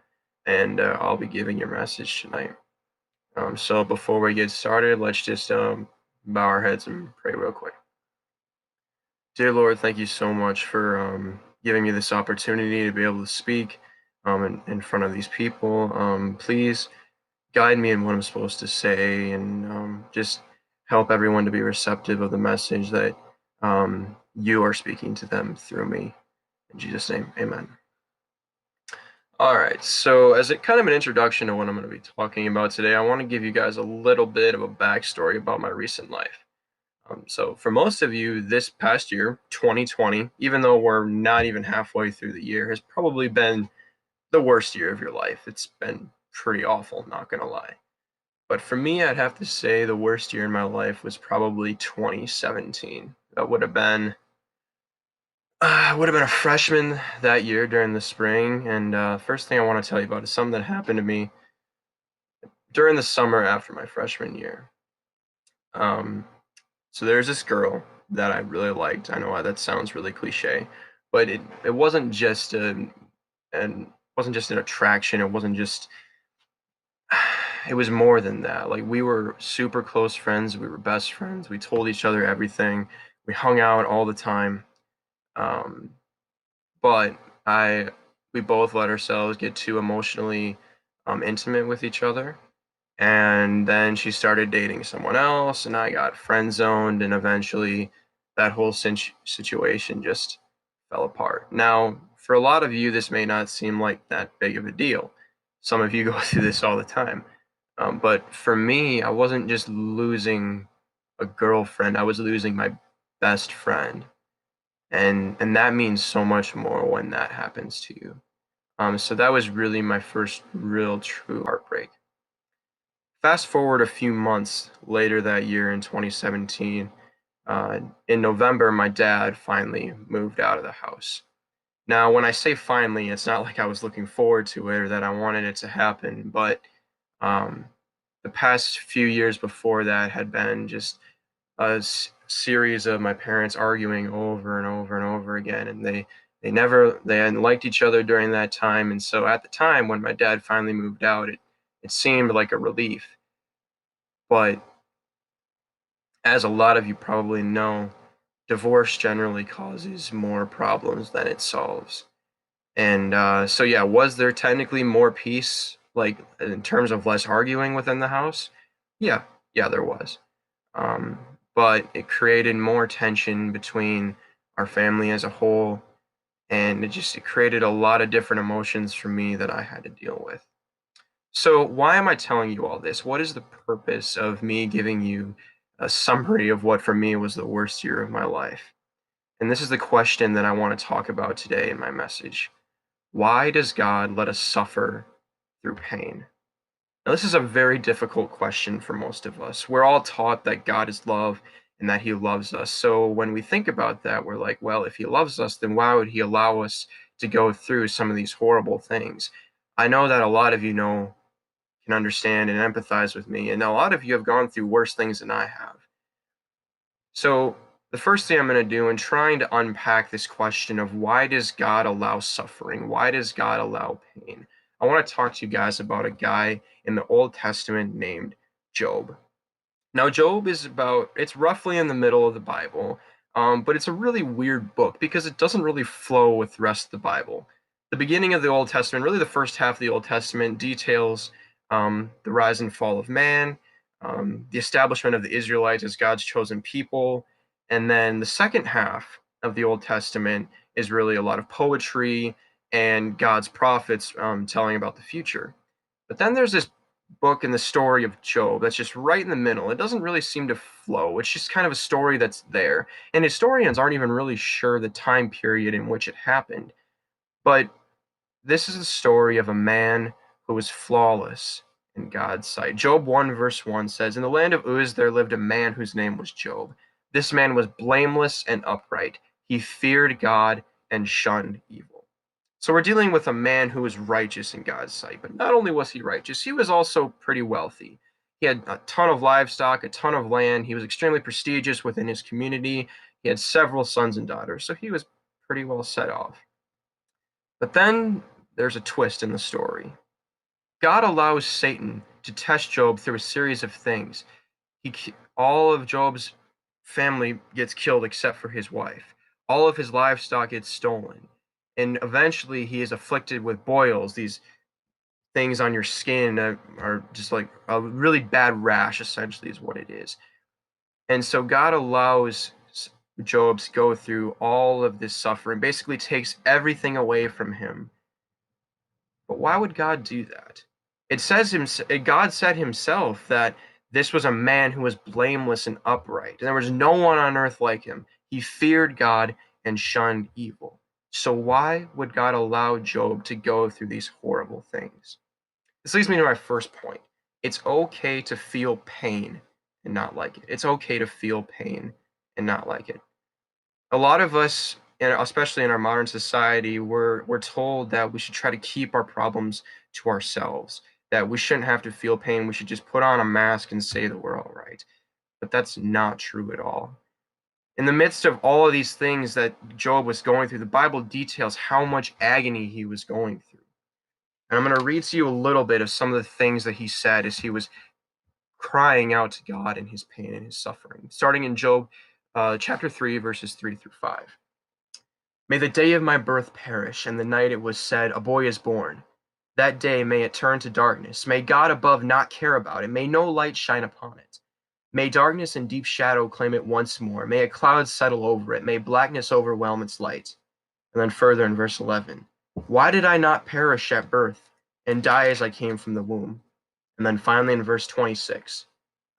and I'll be giving your message tonight. So before we get started, let's just bow our heads and pray real quick. Dear Lord, thank you so much for giving me this opportunity to be able to speak in front of these people. Please guide me in what I'm supposed to say, and just help everyone to be receptive of the message that you are speaking to them through me. In Jesus' name, amen. All right, so as kind of an introduction to what I'm going to be talking about today, I want to give you guys a little bit of a backstory about my recent life. So for most of you, this past year, 2020, even though we're not even halfway through the year, has probably been the worst year of your life. It's been pretty awful, not going to lie. But for me, I'd have to say the worst year in my life was probably 2017. That would have been a freshman that year during the spring, and first thing I want to tell you about is something that happened to me during the summer after my freshman year. So there's this girl that I really liked. I know that sounds really cliche, but it wasn't just an attraction. It wasn't just. It was more than that. Like, we were super close friends. We were best friends. We told each other everything. We hung out all the time. Um, but we both let ourselves get too emotionally intimate with each other, and then she started dating someone else, and I got friend zoned, and eventually that whole situation just fell apart. Now, for a lot of you, this may not seem like that big of a deal. Some of you go through this all the time. But for me, I wasn't just losing a girlfriend, I was losing my best friend. And that means so much more when that happens to you. So that was really my first real true heartbreak. Fast forward a few months later that year in 2017, in November, my dad finally moved out of the house. Now, when I say finally, it's not like I was looking forward to it or that I wanted it to happen, but um, the past few years before that had been just a series of my parents arguing over and over and over again, and they hadn't liked each other during that time. And so at the time when my dad finally moved out, it seemed like a relief. But as a lot of you probably know, divorce generally causes more problems than it solves. And so yeah, was there technically more peace, like in terms of less arguing within the house? Yeah, there was. Um, but it created more tension between our family as a whole, and it created a lot of different emotions for me that I had to deal with. So why am I telling you all this? What is the purpose of me giving you a summary of what for me was the worst year of my life? And this is the question that I want to talk about today in my message. Why does God let us suffer through pain? Now, this is a very difficult question for most of us. We're all taught that God is love and that he loves us. So when we think about that, we're like, well, if he loves us, then why would he allow us to go through some of these horrible things? I know that a lot of you can understand and empathize with me, and a lot of you have gone through worse things than I have. So the first thing I'm going to do in trying to unpack this question of why does God allow suffering? Why does God allow pain? I want to talk to you guys about a guy in the Old Testament named Job. Now, Job it's roughly in the middle of the Bible, but it's a really weird book because it doesn't really flow with the rest of the Bible. The beginning of the Old Testament, really the first half of the Old Testament, details the rise and fall of man, the establishment of the Israelites as God's chosen people, and then the second half of the Old Testament is really a lot of poetry and God's prophets telling about the future. But then there's this book in the story of Job that's just right in the middle. It doesn't really seem to flow. It's just kind of a story that's there. And historians aren't even really sure the time period in which it happened. But this is the story of a man who was flawless in God's sight. Job 1 verse 1 says, "In the land of Uz there lived a man whose name was Job. This man was blameless and upright. He feared God and shunned evil." So we're dealing with a man who was righteous in God's sight. But not only was he righteous, he was also pretty wealthy. He had a ton of livestock, a ton of land. He was extremely prestigious within his community. He had several sons and daughters, so he was pretty well set off. But then there's a twist in the story. God allows Satan to test Job through a series of things. All of Job's family gets killed except for his wife. All of his livestock gets stolen. And eventually he is afflicted with boils, these things on your skin are just like a really bad rash, essentially, is what it is. And so God allows Job to go through all of this suffering, basically takes everything away from him. But why would God do that? God said himself that this was a man who was blameless and upright. And there was no one on earth like him. He feared God and shunned evil. So why would God allow Job to go through these horrible things? This leads me to my first point. It's okay to feel pain and not like it. It's okay to feel pain and not like it. A lot of us, and especially in our modern society, we're told that we should try to keep our problems to ourselves, that we shouldn't have to feel pain. We should just put on a mask and say that we're all right. But that's not true at all. In the midst of all of these things that Job was going through, the Bible details how much agony he was going through. And I'm going to read to you a little bit of some of the things that he said as he was crying out to God in his pain and his suffering. Starting in Job chapter 3, verses 3 through 5. May the day of my birth perish, and the night it was said, a boy is born. That day may it turn to darkness. May God above not care about it. May no light shine upon it. May darkness and deep shadow claim it once more. May a cloud settle over it. May blackness overwhelm its light. And then further in verse 11. Why did I not perish at birth and die as I came from the womb? And then finally in verse 26.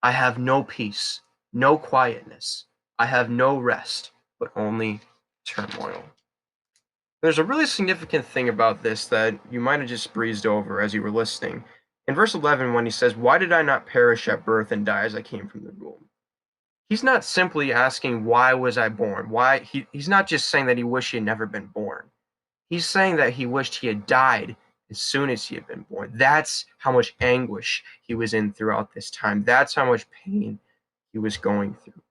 I have no peace, no quietness. I have no rest, but only turmoil. There's a really significant thing about this that you might have just breezed over as you were listening. In verse 11, when he says, why did I not perish at birth and die as I came from the womb? He's not simply asking, why was I born? He's not just saying that he wished he had never been born. He's saying that he wished he had died as soon as he had been born. That's how much anguish he was in throughout this time. That's how much pain he was going through.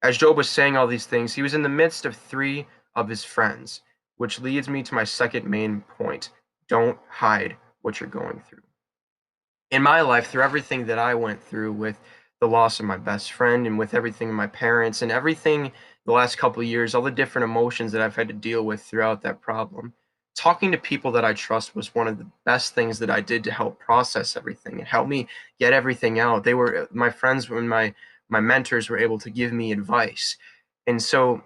As Job was saying all these things, he was in the midst of 3 of his friends, which leads me to my second main point. Don't hide what you're going through. In my life, through everything that I went through with the loss of my best friend and with everything my parents and everything the last couple of years, all the different emotions that I've had to deal with throughout that problem, talking to people that I trust was one of the best things that I did to help process everything and help me get everything out. They were my friends when my mentors were able to give me advice. And so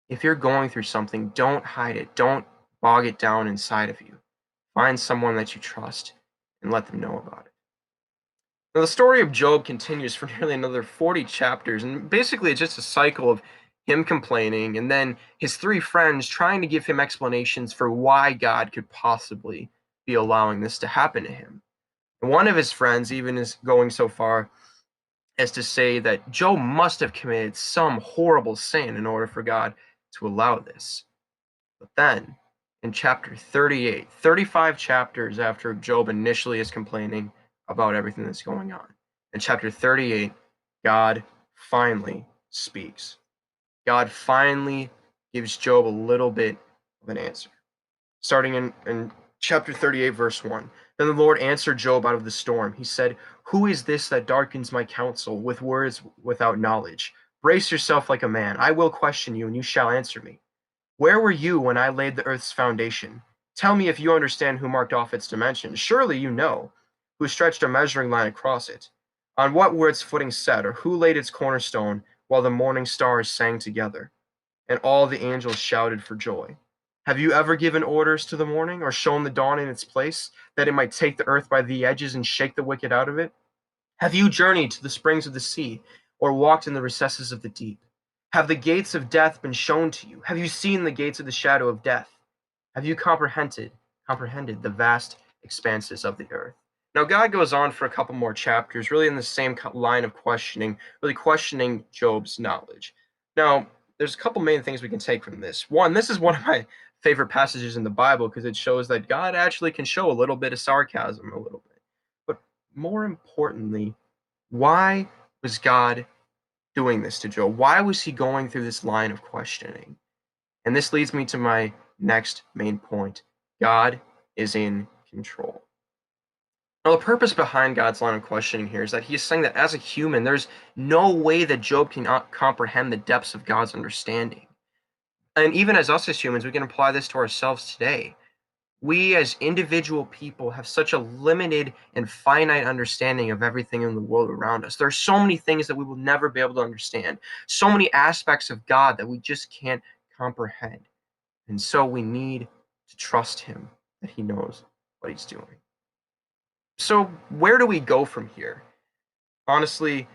if you're going through something, don't hide it. Don't bog it down inside of you. Find someone that you trust and let them know about it. Now, the story of Job continues for nearly another 40 chapters, and basically it's just a cycle of him complaining and then his 3 friends trying to give him explanations for why God could possibly be allowing this to happen to him. And one of his friends even is going so far as to say that Job must have committed some horrible sin in order for God to allow this. But then, in chapter 38, 35 chapters after Job initially is complaining about everything that's going on, in chapter 38, God finally speaks. God finally gives Job a little bit of an answer. Starting in chapter 38, verse 1. Then the Lord answered Job out of the storm. He said, who is this that darkens my counsel with words without knowledge? Brace yourself like a man. I will question you, and you shall answer me. Where were you when I laid the earth's foundation? Tell me if you understand who marked off its dimensions. Surely you know, who stretched a measuring line across it. On what were its footings set, or who laid its cornerstone while the morning stars sang together, and all the angels shouted for joy? Have you ever given orders to the morning, or shown the dawn in its place, that it might take the earth by the edges and shake the wicked out of it? Have you journeyed to the springs of the sea, or walked in the recesses of the deep? Have the gates of death been shown to you? Have you seen the gates of the shadow of death? Have you comprehended the vast expanses of the earth? Now, God goes on for a couple more chapters, really in the same line of questioning, really questioning Job's knowledge. Now, there's a couple main things we can take from this. One, this is one of my favorite passages in the Bible because it shows that God actually can show a little bit of sarcasm, a little bit. But more importantly, why was God doing this to Job? Why was he going through this line of questioning? And this leads me to my next main point. God is in control. Now, the purpose behind God's line of questioning here is that he is saying that as a human, there's no way that Job can comprehend the depths of God's understanding. And even as us as humans, we can apply this to ourselves today. We as individual people have such a limited and finite understanding of everything in the world around us. There are so many things that we will never be able to understand, so many aspects of God that we just can't comprehend. And so we need to trust him that he knows what he's doing. So where do we go from here? Honestly,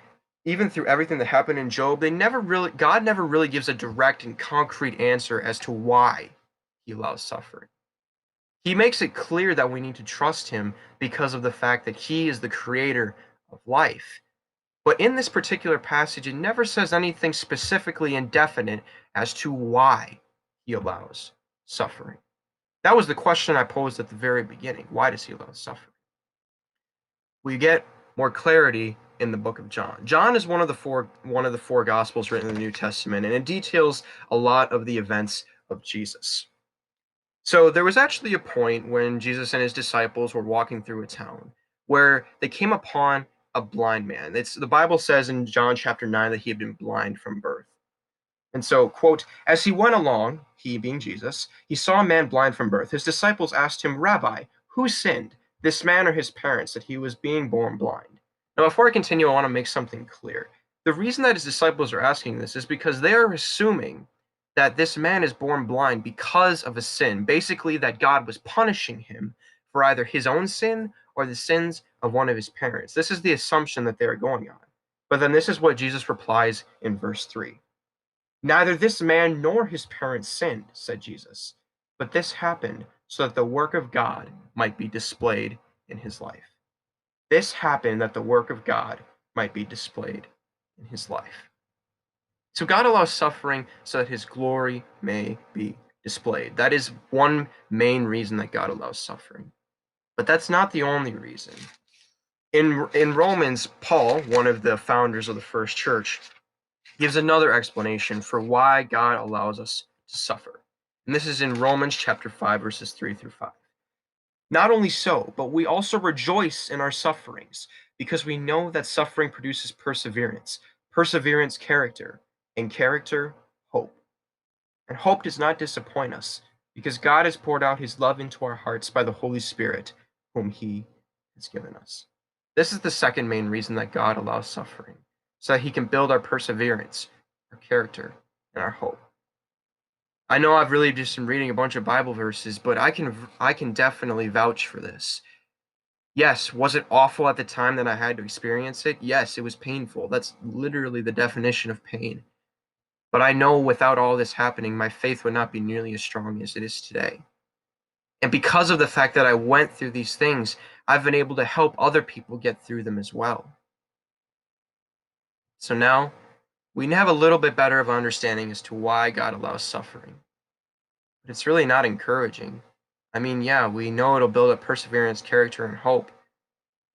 even through everything that happened in Job, God never really gives a direct and concrete answer as to why he allows suffering. He makes it clear that we need to trust him because of the fact that he is the creator of life. But in this particular passage, it never says anything specifically indefinite as to why he allows suffering. That was the question I posed at the very beginning. Why does he allow suffering? We get more clarity in the book of John. John is one of the four gospels written in the New Testament, and it details a lot of the events of Jesus. So there was actually a point when Jesus and his disciples were walking through a town where they came upon a blind man. The Bible says in John chapter 9 that he had been blind from birth. And so, quote, as he went along, he being Jesus, he saw a man blind from birth. His disciples asked him, Rabbi, who sinned, this man or his parents, that he was being born blind? Now, before I continue, I want to make something clear. The reason that his disciples are asking this is because they are assuming that this man is born blind because of a sin, basically that God was punishing him for either his own sin or the sins of one of his parents. This is the assumption that they are going on. But then this is what Jesus replies in verse 3. Neither this man nor his parents sinned, said Jesus, but this happened so that the work of God might be displayed in his life. This happened that the work of God might be displayed in his life. So God allows suffering so that his glory may be displayed. That is one main reason that God allows suffering. But that's not the only reason. In Romans, Paul, one of the founders of the first church, gives another explanation for why God allows us to suffer. And this is in Romans chapter 5, verses 3 through 5. Not only so, but we also rejoice in our sufferings, because we know that suffering produces perseverance, perseverance, character, and character, hope. And hope does not disappoint us, because God has poured out his love into our hearts by the Holy Spirit, whom he has given us. This is the second main reason that God allows suffering, so that he can build our perseverance, our character, and our hope. I know I've really just been reading a bunch of Bible verses, but I can definitely vouch for this. Yes, was it awful at the time that I had to experience it? Yes, it was painful. That's literally the definition of pain. But I know without all this happening, my faith would not be nearly as strong as it is today. And because of the fact that I went through these things, I've been able to help other people get through them as well. So now we have a little bit better of an understanding as to why God allows suffering. But it's really not encouraging. I mean, yeah, we know it'll build up perseverance, character, and hope,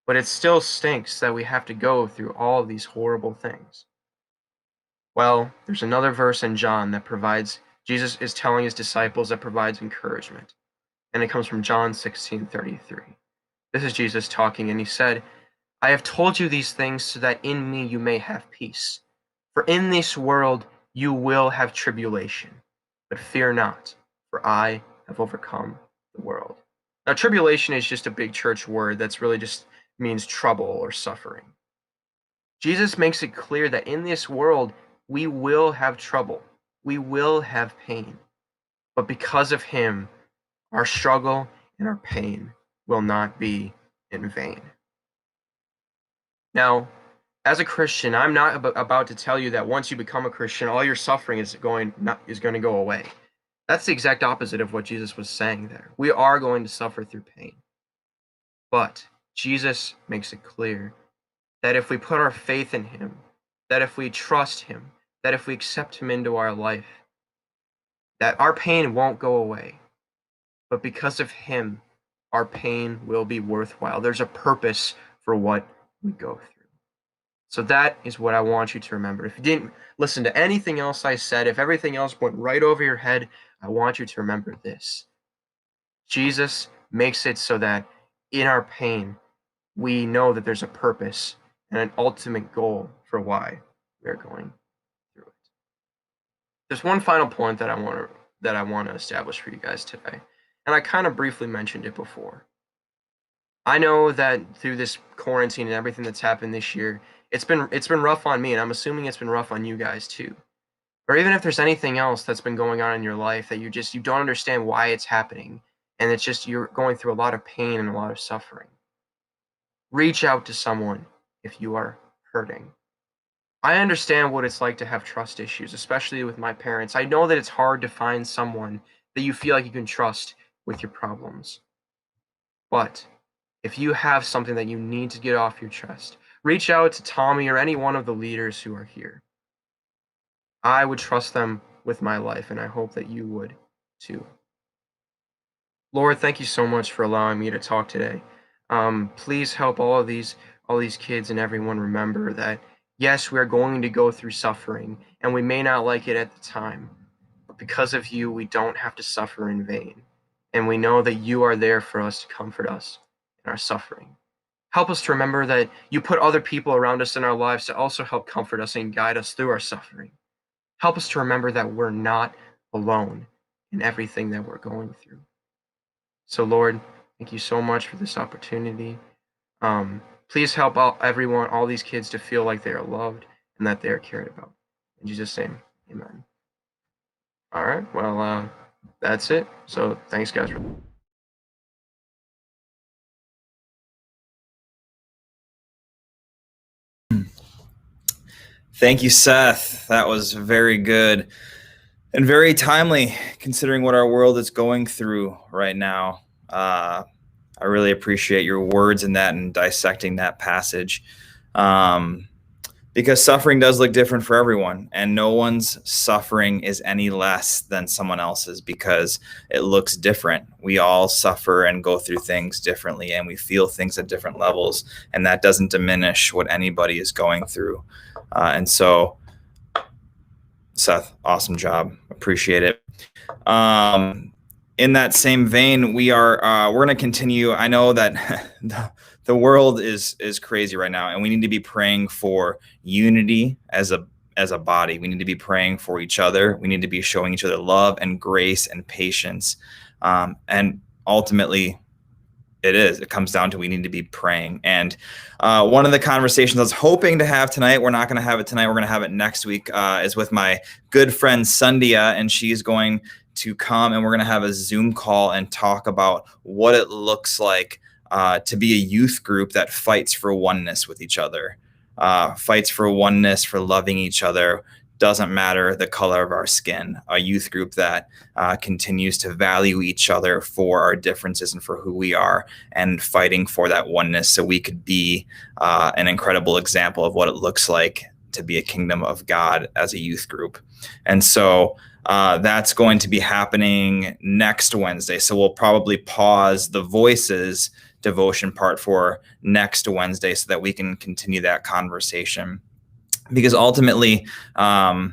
but it still stinks that we have to go through all of these horrible things. Well, there's another verse in John that Jesus is telling his disciples that provides encouragement. And it comes from John 16:33. This is Jesus talking, and he said, I have told you these things so that in me you may have peace. For in this world you will have tribulation, but fear not, for I have overcome the world. Now, tribulation is just a big church word that's really just means trouble or suffering. Jesus makes it clear that in this world we will have trouble, we will have pain, but because of him, our struggle and our pain will not be in vain. Now, as a Christian, I'm not about to tell you that once you become a Christian, all your suffering is going to go away. That's the exact opposite of what Jesus was saying there. We are going to suffer through pain. But Jesus makes it clear that if we put our faith in him, that if we trust him, that if we accept him into our life, that our pain won't go away. But because of him, our pain will be worthwhile. There's a purpose for what we go through. So that is what I want you to remember. If you didn't listen to anything else I said, if everything else went right over your head, I want you to remember this. Jesus makes it so that in our pain, we know that there's a purpose and an ultimate goal for why we are going through it. There's one final point that I want to establish for you guys today, and I kind of briefly mentioned it before. I know that through this quarantine and everything that's happened this year, it's been rough on me, and I'm assuming it's been rough on you guys too. Or even if there's anything else that's been going on in your life that you don't understand why it's happening, and it's just you're going through a lot of pain and a lot of suffering. Reach out to someone if you are hurting. I understand what it's like to have trust issues, especially with my parents. I know that it's hard to find someone that you feel like you can trust with your problems. But if you have something that you need to get off your chest, reach out to Tommy or any one of the leaders who are here. I would trust them with my life, and I hope that you would too. Lord, thank you so much for allowing me to talk today. Please help all these kids and everyone remember that, yes, we are going to go through suffering, and we may not like it at the time, but because of you, we don't have to suffer in vain. And we know that you are there for us to comfort us in our suffering. Help us to remember that you put other people around us in our lives to also help comfort us and guide us through our suffering. Help us to remember that we're not alone in everything that we're going through. So, Lord, thank you so much for this opportunity. Please help all these kids to feel like they are loved and that they are cared about. In Jesus' name, amen. All right, well, that's it. So thanks, guys. Thank you, Seth. That was very good and very timely, considering what our world is going through right now. I really appreciate your words in that and dissecting that passage, because suffering does look different for everyone, and no one's suffering is any less than someone else's because it looks different. We all suffer and go through things differently, and we feel things at different levels, and that doesn't diminish what anybody is going through. And so, Seth, awesome job. Appreciate it. In that same vein, we're going to continue. I know that the world is crazy right now, and we need to be praying for unity as a body. We need to be praying for each other. We need to be showing each other love and grace and patience. And ultimately, it comes down to we need to be praying. And one of the conversations I was hoping to have tonight, we're not going to have it tonight, we're going to have it next week, is with my good friend Sandhya, and she's going to come and we're going to have a Zoom call and talk about what it looks like to be a youth group that fights for oneness with each other, fights for oneness, for loving each other. Doesn't matter the color of our skin. A youth group that continues to value each other for our differences and for who we are, and fighting for that oneness so we could be an incredible example of what it looks like to be a kingdom of God as a youth group. And so that's going to be happening next Wednesday. So we'll probably pause the Voices devotion part for next Wednesday so that we can continue that conversation. Because ultimately, I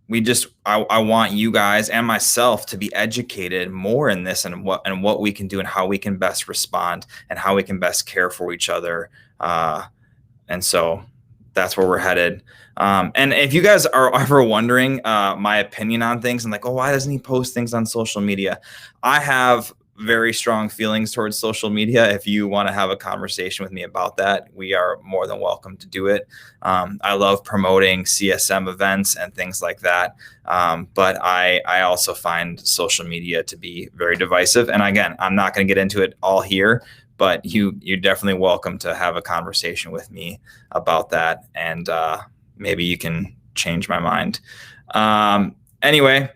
want you guys and myself to be educated more in this and what we can do and how we can best respond and how we can best care for each other. And so that's where we're headed. And if you guys are ever wondering my opinion on things and like, oh, why doesn't he post things on social media? I have very strong feelings towards social media. If you want to have a conversation with me about that, we are more than welcome to do it. I love promoting CSM events and things like that. But I also find social media to be very divisive. And again, I'm not going to get into it all here, but you're definitely welcome to have a conversation with me about that. And maybe you can change my mind. Anyway,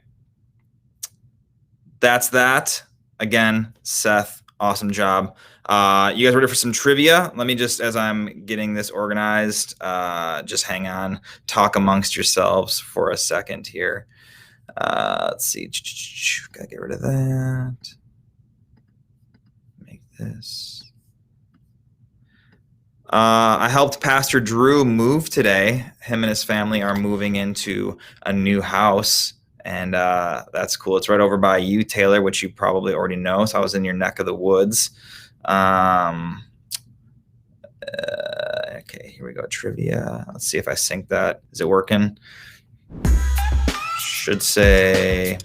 that's that. Again, Seth, awesome job. You guys ready for some trivia? Let me just, as I'm getting this organized, just hang on, talk amongst yourselves for a second here. Let's see. Gotta get rid of that. Make this. I helped Pastor Drew move today. Him and his family are moving into a new house. And that's cool. It's right over by you, Taylor, which you probably already know. So I was in your neck of the woods. Okay, here we go. Trivia. Let's see if I sync that. Is it working? Should say.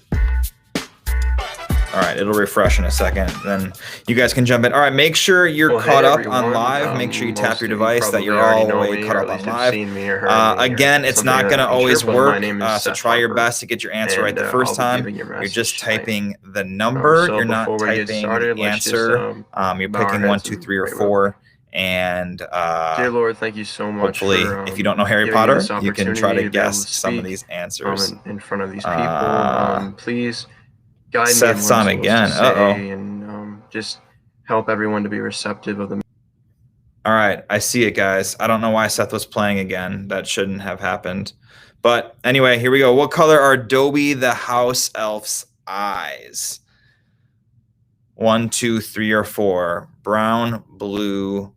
All right, it'll refresh in a second. Then you guys can jump in. All right, make sure you're caught hey, up everyone. on live. Make sure you tap Most your of device that probably you're already all the know way me, caught or up at on least have live. seen me or heard me, or Again, it's something not like going to that. I'm always sure, but work. my name is So Seth try your Harper, best to get your answer right the and first I'll be time. giving your You're just message tonight. typing the number. So You're not before we get typing started, the let's just answer. You're bow our picking 1, heads 2, and 3, or pray real 4. quick. And Dear Lord, thank you so much hopefully, for if you don't know Harry giving me Potter, this you can try opportunity to to be able to guess some of speak these answers. in front of these people. Please guide me in Seth's what I'm on supposed again. to say, and just help everyone to be receptive of the. All right, I see it, guys. I don't know why Seth was playing again. That shouldn't have happened. But anyway, here we go. What color are Dobie the house elf's eyes? 1, 2, 3, or 4. Brown, blue,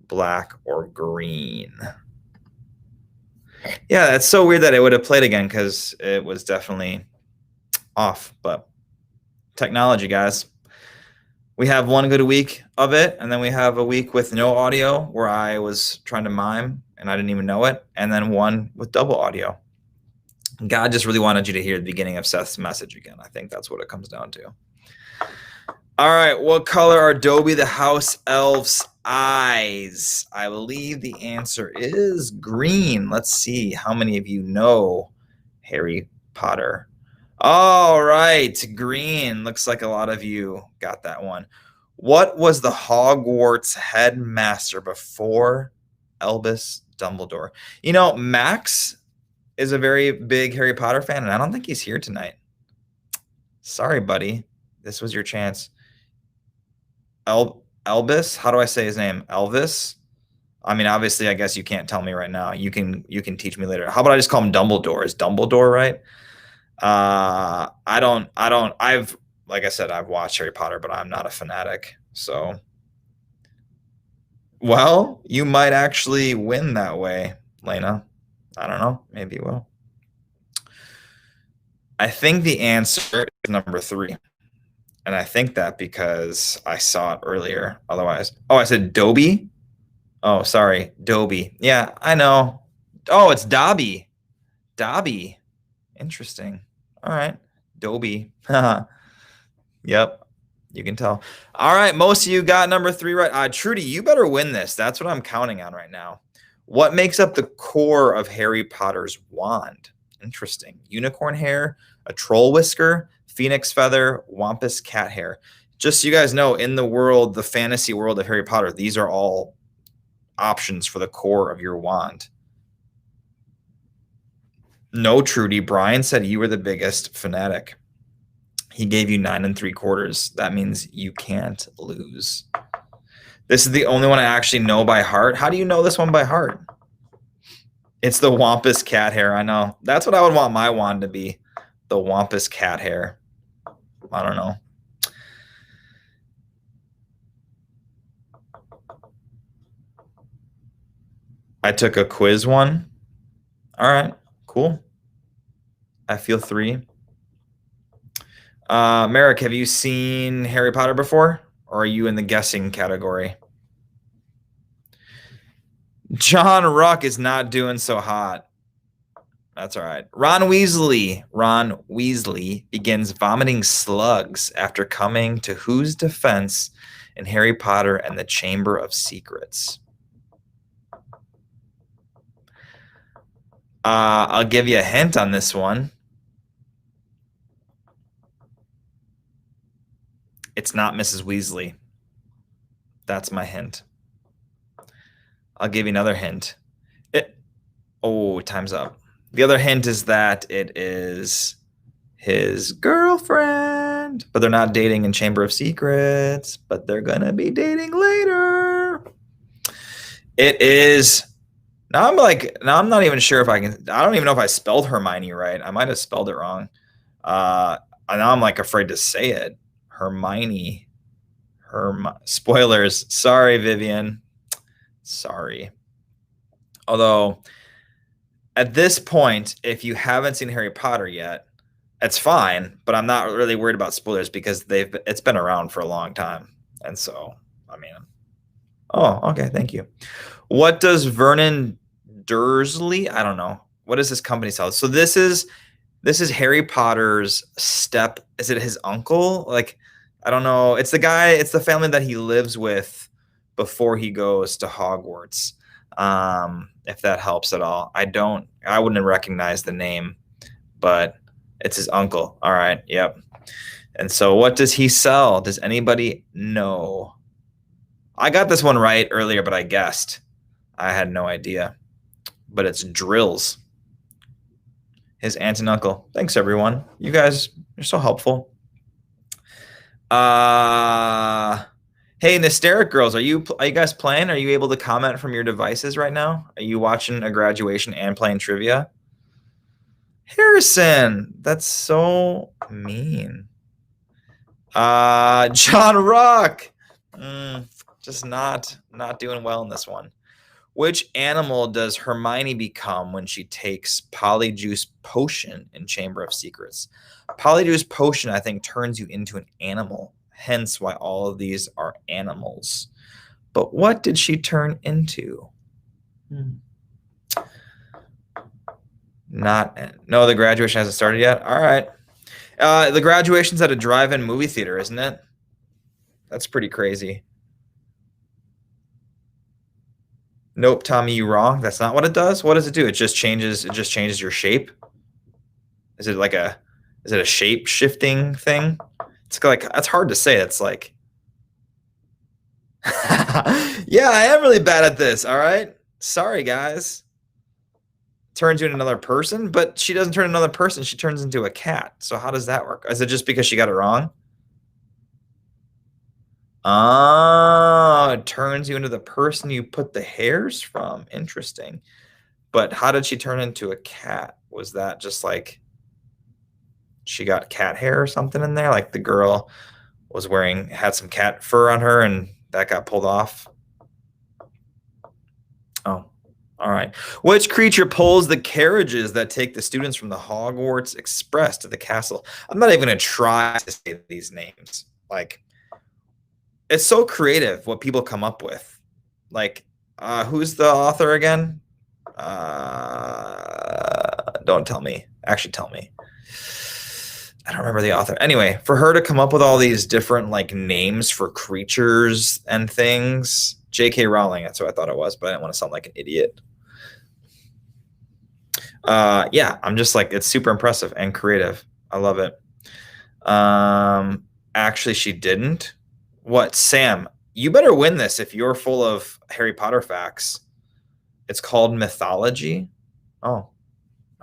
black, or green. Yeah, that's so weird that it would have played again because it was definitely off. But technology, guys. We have one good week of it, and then we have a week with no audio where I was trying to mime and I didn't even know it, and then one with double audio. God just really wanted you to hear the beginning of Seth's message again. I think that's what it comes down to. All right, what color are Dobie the house elf's eyes? I believe the answer is green. Let's see how many of you know Harry Potter. All right, green. Looks like a lot of you got that one. What was the Hogwarts headmaster before Albus Dumbledore? You know, Max is a very big Harry Potter fan, and I don't think he's here tonight. Sorry, buddy. This was your chance. Albus? How do I say his name? Elvis? I mean, obviously, I guess you can't tell me right now. You can teach me later. How about I just call him Dumbledore? Is Dumbledore right? Like I said, I've watched Harry Potter, but I'm not a fanatic. So, well, you might actually win that way, Lena. I don't know. Maybe you will. I think the answer is number 3. And I think that because I saw it earlier. Otherwise, I said Dobie. Oh, sorry, Dobie. Yeah, I know. Oh, it's Dobby. Dobby. Interesting. All right, Dobie. Yep, you can tell. All right, most of you got number 3 right. Trudy, you better win this. That's what I'm counting on right now. What makes up the core of Harry Potter's wand? Interesting. Unicorn hair, a troll whisker, phoenix feather, wampus cat hair. Just so you guys know, in the world, the fantasy world of Harry Potter, these are all options for the core of your wand. No, Trudy. Brian said you were the biggest fanatic. He gave you 9 3/4. That means you can't lose. This is the only one I actually know by heart. How do you know this one by heart? It's the wampus cat hair. I know. That's what I would want my wand to be. The wampus cat hair. I don't know. I took a quiz one. All right, cool. I feel 3. Merrick, have you seen Harry Potter before? Or are you in the guessing category? John Ruck is not doing so hot. That's all right. Ron Weasley begins vomiting slugs after coming to whose defense in Harry Potter and the Chamber of Secrets? I'll give you a hint on this one. It's not Mrs. Weasley. That's my hint. I'll give you another hint. Time's up. The other hint is that it is his girlfriend, but they're not dating in Chamber of Secrets, but they're gonna be dating later. It is. Now I'm not even sure if I don't even know if I spelled Hermione right. I might have spelled it wrong. Now I'm like afraid to say it. Hermione. Spoilers. Sorry, Vivian. Sorry. Although at this point, if you haven't seen Harry Potter yet, it's fine, but I'm not really worried about spoilers because it's been around for a long time. And so, I mean, Oh, okay. Thank you. What does Vernon Dursley? I don't know. What does this company sell? So this is Harry Potter's step. Is it his uncle? Like, I don't know. It's the guy. It's the family that he lives with before he goes to Hogwarts. If that helps at all. I wouldn't recognize the name, but it's his uncle. All right. Yep. And so what does he sell? Does anybody know? I got this one right earlier, but I guessed. I had no idea. But it's drills. His aunt and uncle. Thanks, everyone. You guys are so helpful. Hey, Nysteric Girls, are you guys playing? Are you able to comment from your devices right now? Are you watching a graduation and playing trivia? Harrison, that's so mean. John Rock, just not doing well in this one. Which animal does Hermione become when she takes Polyjuice Potion in Chamber of Secrets? Polyjuice Potion, I think, turns you into an animal, hence why all of these are animals. But what did she turn into? No, the graduation hasn't started yet. All right. The graduation's at a drive-in movie theater, isn't it? That's pretty crazy. Nope, Tommy, you wrong. That's not what it does. What does it do? It just changes your shape. Is it a shape shifting thing? It's like, that's hard to say. It's like yeah, I am really bad at this. All right. Sorry, guys. Turns you into another person, but she doesn't turn another person. She turns into a cat. So how does that work? Is it just because she got it wrong? Oh, it turns you into the person you put the hairs from. Interesting. But how did she turn into a cat? Was that just like she got cat hair or something in there? Like the girl had some cat fur on her and that got pulled off? Oh, all right. Which creature pulls the carriages that take the students from the Hogwarts Express to the castle? I'm not even going to try to say these names. Like, it's so creative what people come up with. Like, who's the author again? Don't tell me. Actually, tell me. I don't remember the author. Anyway, for her to come up with all these different like names for creatures and things, J.K. Rowling, that's what I thought it was, but I didn't want to sound like an idiot. Yeah, I'm just like, it's super impressive and creative. I love it. Actually, she didn't. What, Sam? You better win this if you're full of Harry Potter facts. It's called mythology. Oh,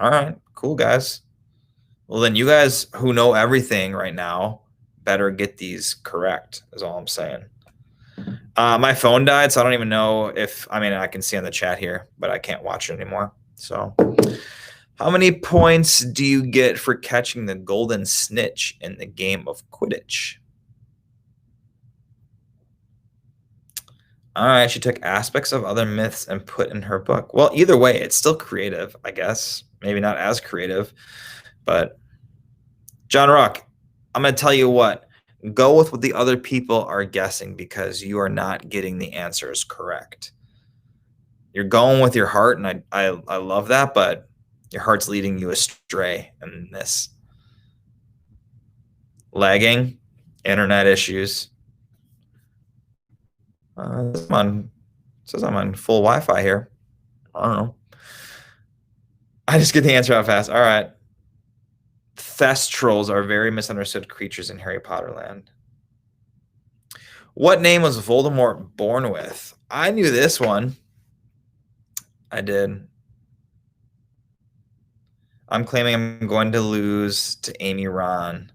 all right. Cool, guys. Well, then you guys who know everything right now better get these correct, is all I'm saying. My phone died, so I don't even know if, I can see on the chat here, but I can't watch it anymore. So how many points do you get for catching the golden snitch in the game of Quidditch? All right, she took aspects of other myths and put in her book. Well, either way, it's still creative, I guess. Maybe not as creative, but John Rock, I'm going to tell you what. Go with what the other people are guessing because you are not getting the answers correct. You're going with your heart, and I love that, but your heart's leading you astray in this. Lagging, internet issues. It says I'm on full Wi-Fi here. I don't know. I just get the answer out fast. All right. Thestrals are very misunderstood creatures in Harry Potter land. What name was Voldemort born with? I knew this one. I did. I'm claiming I'm going to lose to Amy Ron.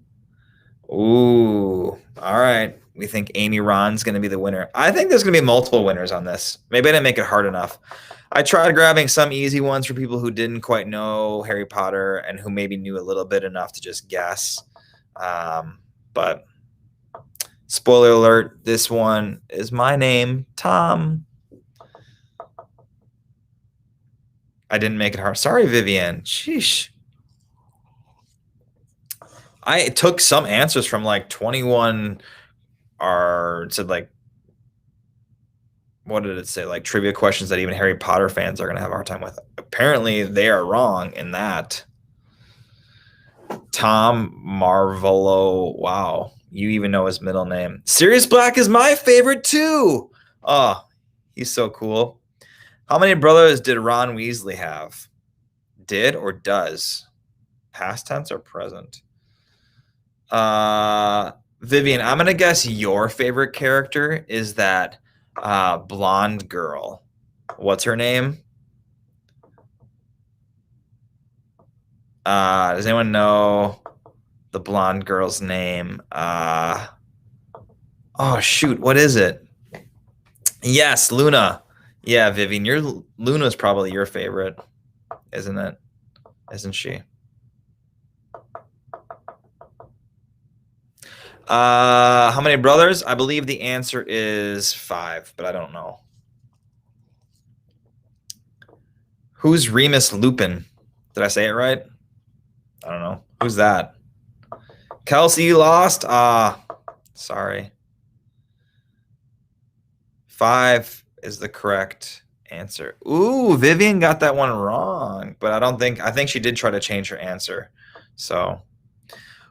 Ooh. All right. We think Amy Ron's going to be the winner. I think there's going to be multiple winners on this. Maybe I didn't make it hard enough. I tried grabbing some easy ones for people who didn't quite know Harry Potter and who maybe knew a little bit enough to just guess. But spoiler alert, this one is my name, Tom. I didn't make it hard. Sorry, Vivian. Sheesh. I took some answers from like 21 are said like what did it say? Like trivia questions that even Harry Potter fans are going to have a hard time with. Apparently, they are wrong in that. Tom Marvolo. Wow. You even know his middle name. Sirius Black is my favorite too. Oh, he's so cool. How many brothers did Ron Weasley have? Did or does? Past tense or present? Vivian, I'm going to guess your favorite character is that blonde girl. What's her name? Does anyone know the blonde girl's name? Oh, shoot. What is it? Yes, Luna. Yeah, Vivian, Luna's probably your favorite, isn't it? Isn't she? How many brothers? I believe the answer is 5, but I don't know. Who's Remus Lupin? Did I say it right? I don't know. Who's that? Kelsey, you lost? Sorry. 5 is the correct answer. Ooh, Vivian got that one wrong, but I think she did try to change her answer. So,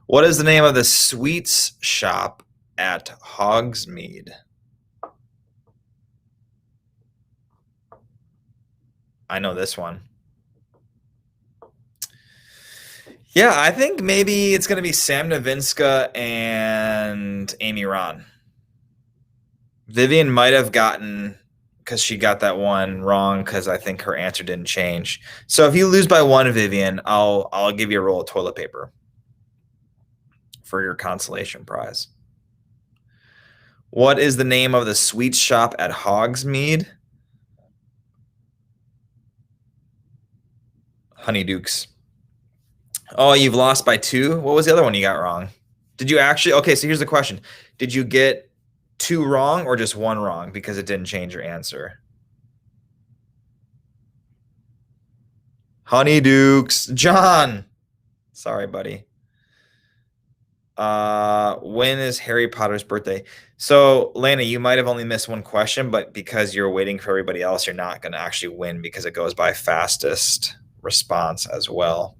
what is the name of the sweets shop at Hogsmeade? I know this one. Yeah, I think maybe it's going to be Sam Novinska and Amy Ron. Vivian might have gotten, because she got that one wrong, because I think her answer didn't change. So if you lose by 1, Vivian, I'll give you a roll of toilet paper for your consolation prize. What is the name of the sweets shop at Hogsmeade? Honeydukes. Oh, you've lost by 2? What was the other one you got wrong? Did you actually? Okay, so here's the question. Did you get 2 wrong or just 1 wrong because it didn't change your answer? Honeydukes. John. Sorry, buddy. When is Harry Potter's birthday? So, Lena, you might have only missed 1 question, but because you're waiting for everybody else, you're not going to actually win because it goes by fastest response as well.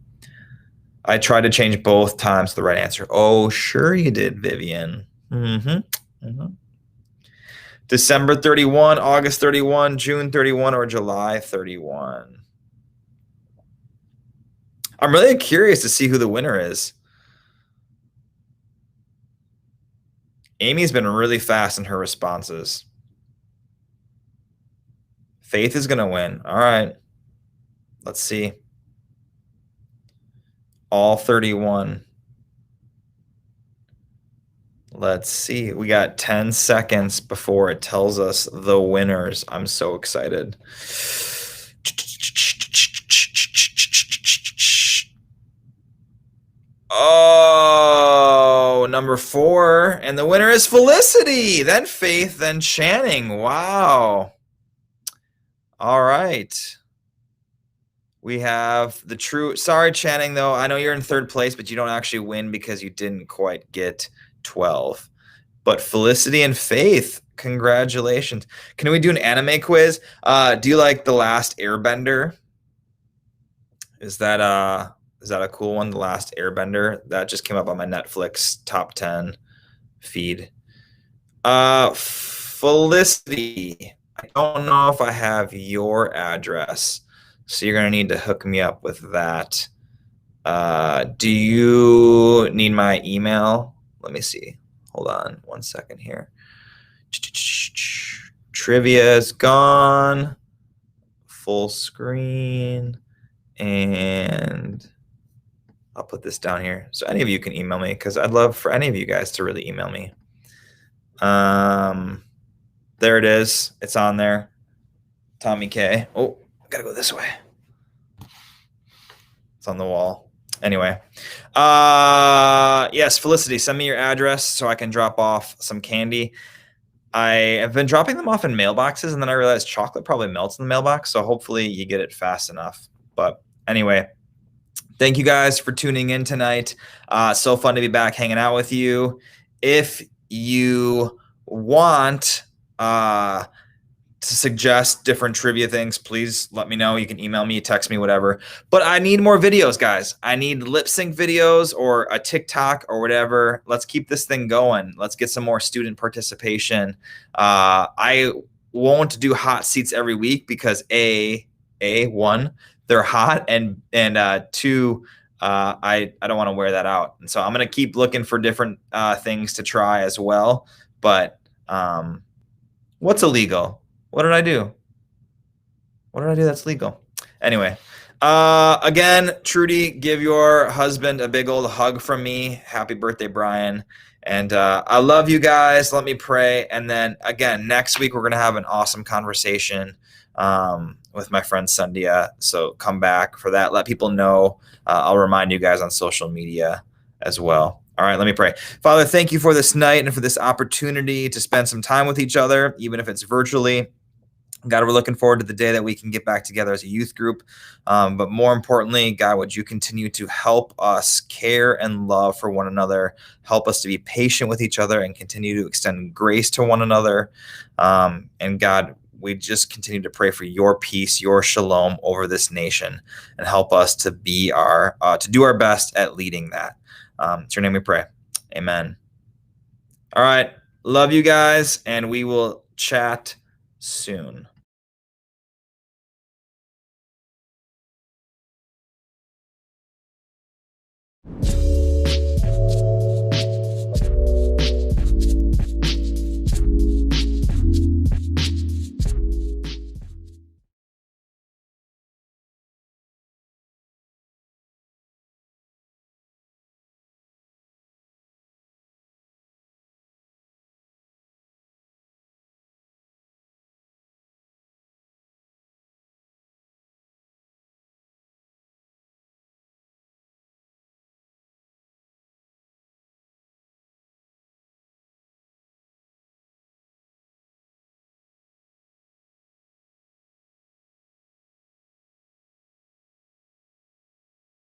I tried to change both times to the right answer. Oh, sure you did, Vivian. December 31, August 31, June 31, or July 31? I'm really curious to see who the winner is. Amy's been really fast in her responses. Faith is going to win. All right. Let's see. All 31. Let's see. We got 10 seconds before it tells us the winners. I'm so excited. Oh, number 4. And the winner is Felicity. Then Faith, then Channing. Wow. All right. We have the true. Sorry, Channing, though. I know you're in 3rd place, but you don't actually win because you didn't quite get 12. But Felicity and Faith, congratulations. Can we do an anime quiz? Do you like The Last Airbender? Is that a cool one? The Last Airbender? That just came up on my Netflix top 10 feed. Felicity, I don't know if I have your address, so you're going to need to hook me up with that. Do you need my email? Let me see. Hold on 1 second here. Trivia is gone. Full screen. And I'll put this down here. So any of you can email me because I'd love for any of you guys to really email me. There it is. It's on there. Tommy K. Oh, I gotta go this way. It's on the wall. Anyway. Yes, Felicity, send me your address so I can drop off some candy. I have been dropping them off in mailboxes, and then I realized chocolate probably melts in the mailbox, so hopefully you get it fast enough. But anyway, thank you guys for tuning in tonight. So fun to be back hanging out with you. If you want to suggest different trivia things, please let me know. You can email me, text me, whatever. But I need more videos, guys. I need lip sync videos or a TikTok or whatever. Let's keep this thing going. Let's get some more student participation. I won't do hot seats every week because one, they're hot, and two, I don't want to wear that out. And so I'm gonna keep looking for different things to try as well. But what's illegal? What did I do? What did I do that's legal? Anyway, again, Trudy, give your husband a big old hug from me. Happy birthday, Brian. And I love you guys. Let me pray. And then again, next week, we're going to have an awesome conversation with my friend Sundia. So come back for that. Let people know. I'll remind you guys on social media as well. All right, let me pray. Father, thank you for this night and for this opportunity to spend some time with each other, even if it's virtually. God, we're looking forward to the day that we can get back together as a youth group. But more importantly, God, would you continue to help us care and love for one another, help us to be patient with each other and continue to extend grace to one another. And God, we just continue to pray for your peace, your shalom over this nation, and help us to be to do our best at leading that. It's your name we pray. Amen. All right. Love you guys, and we will chat soon.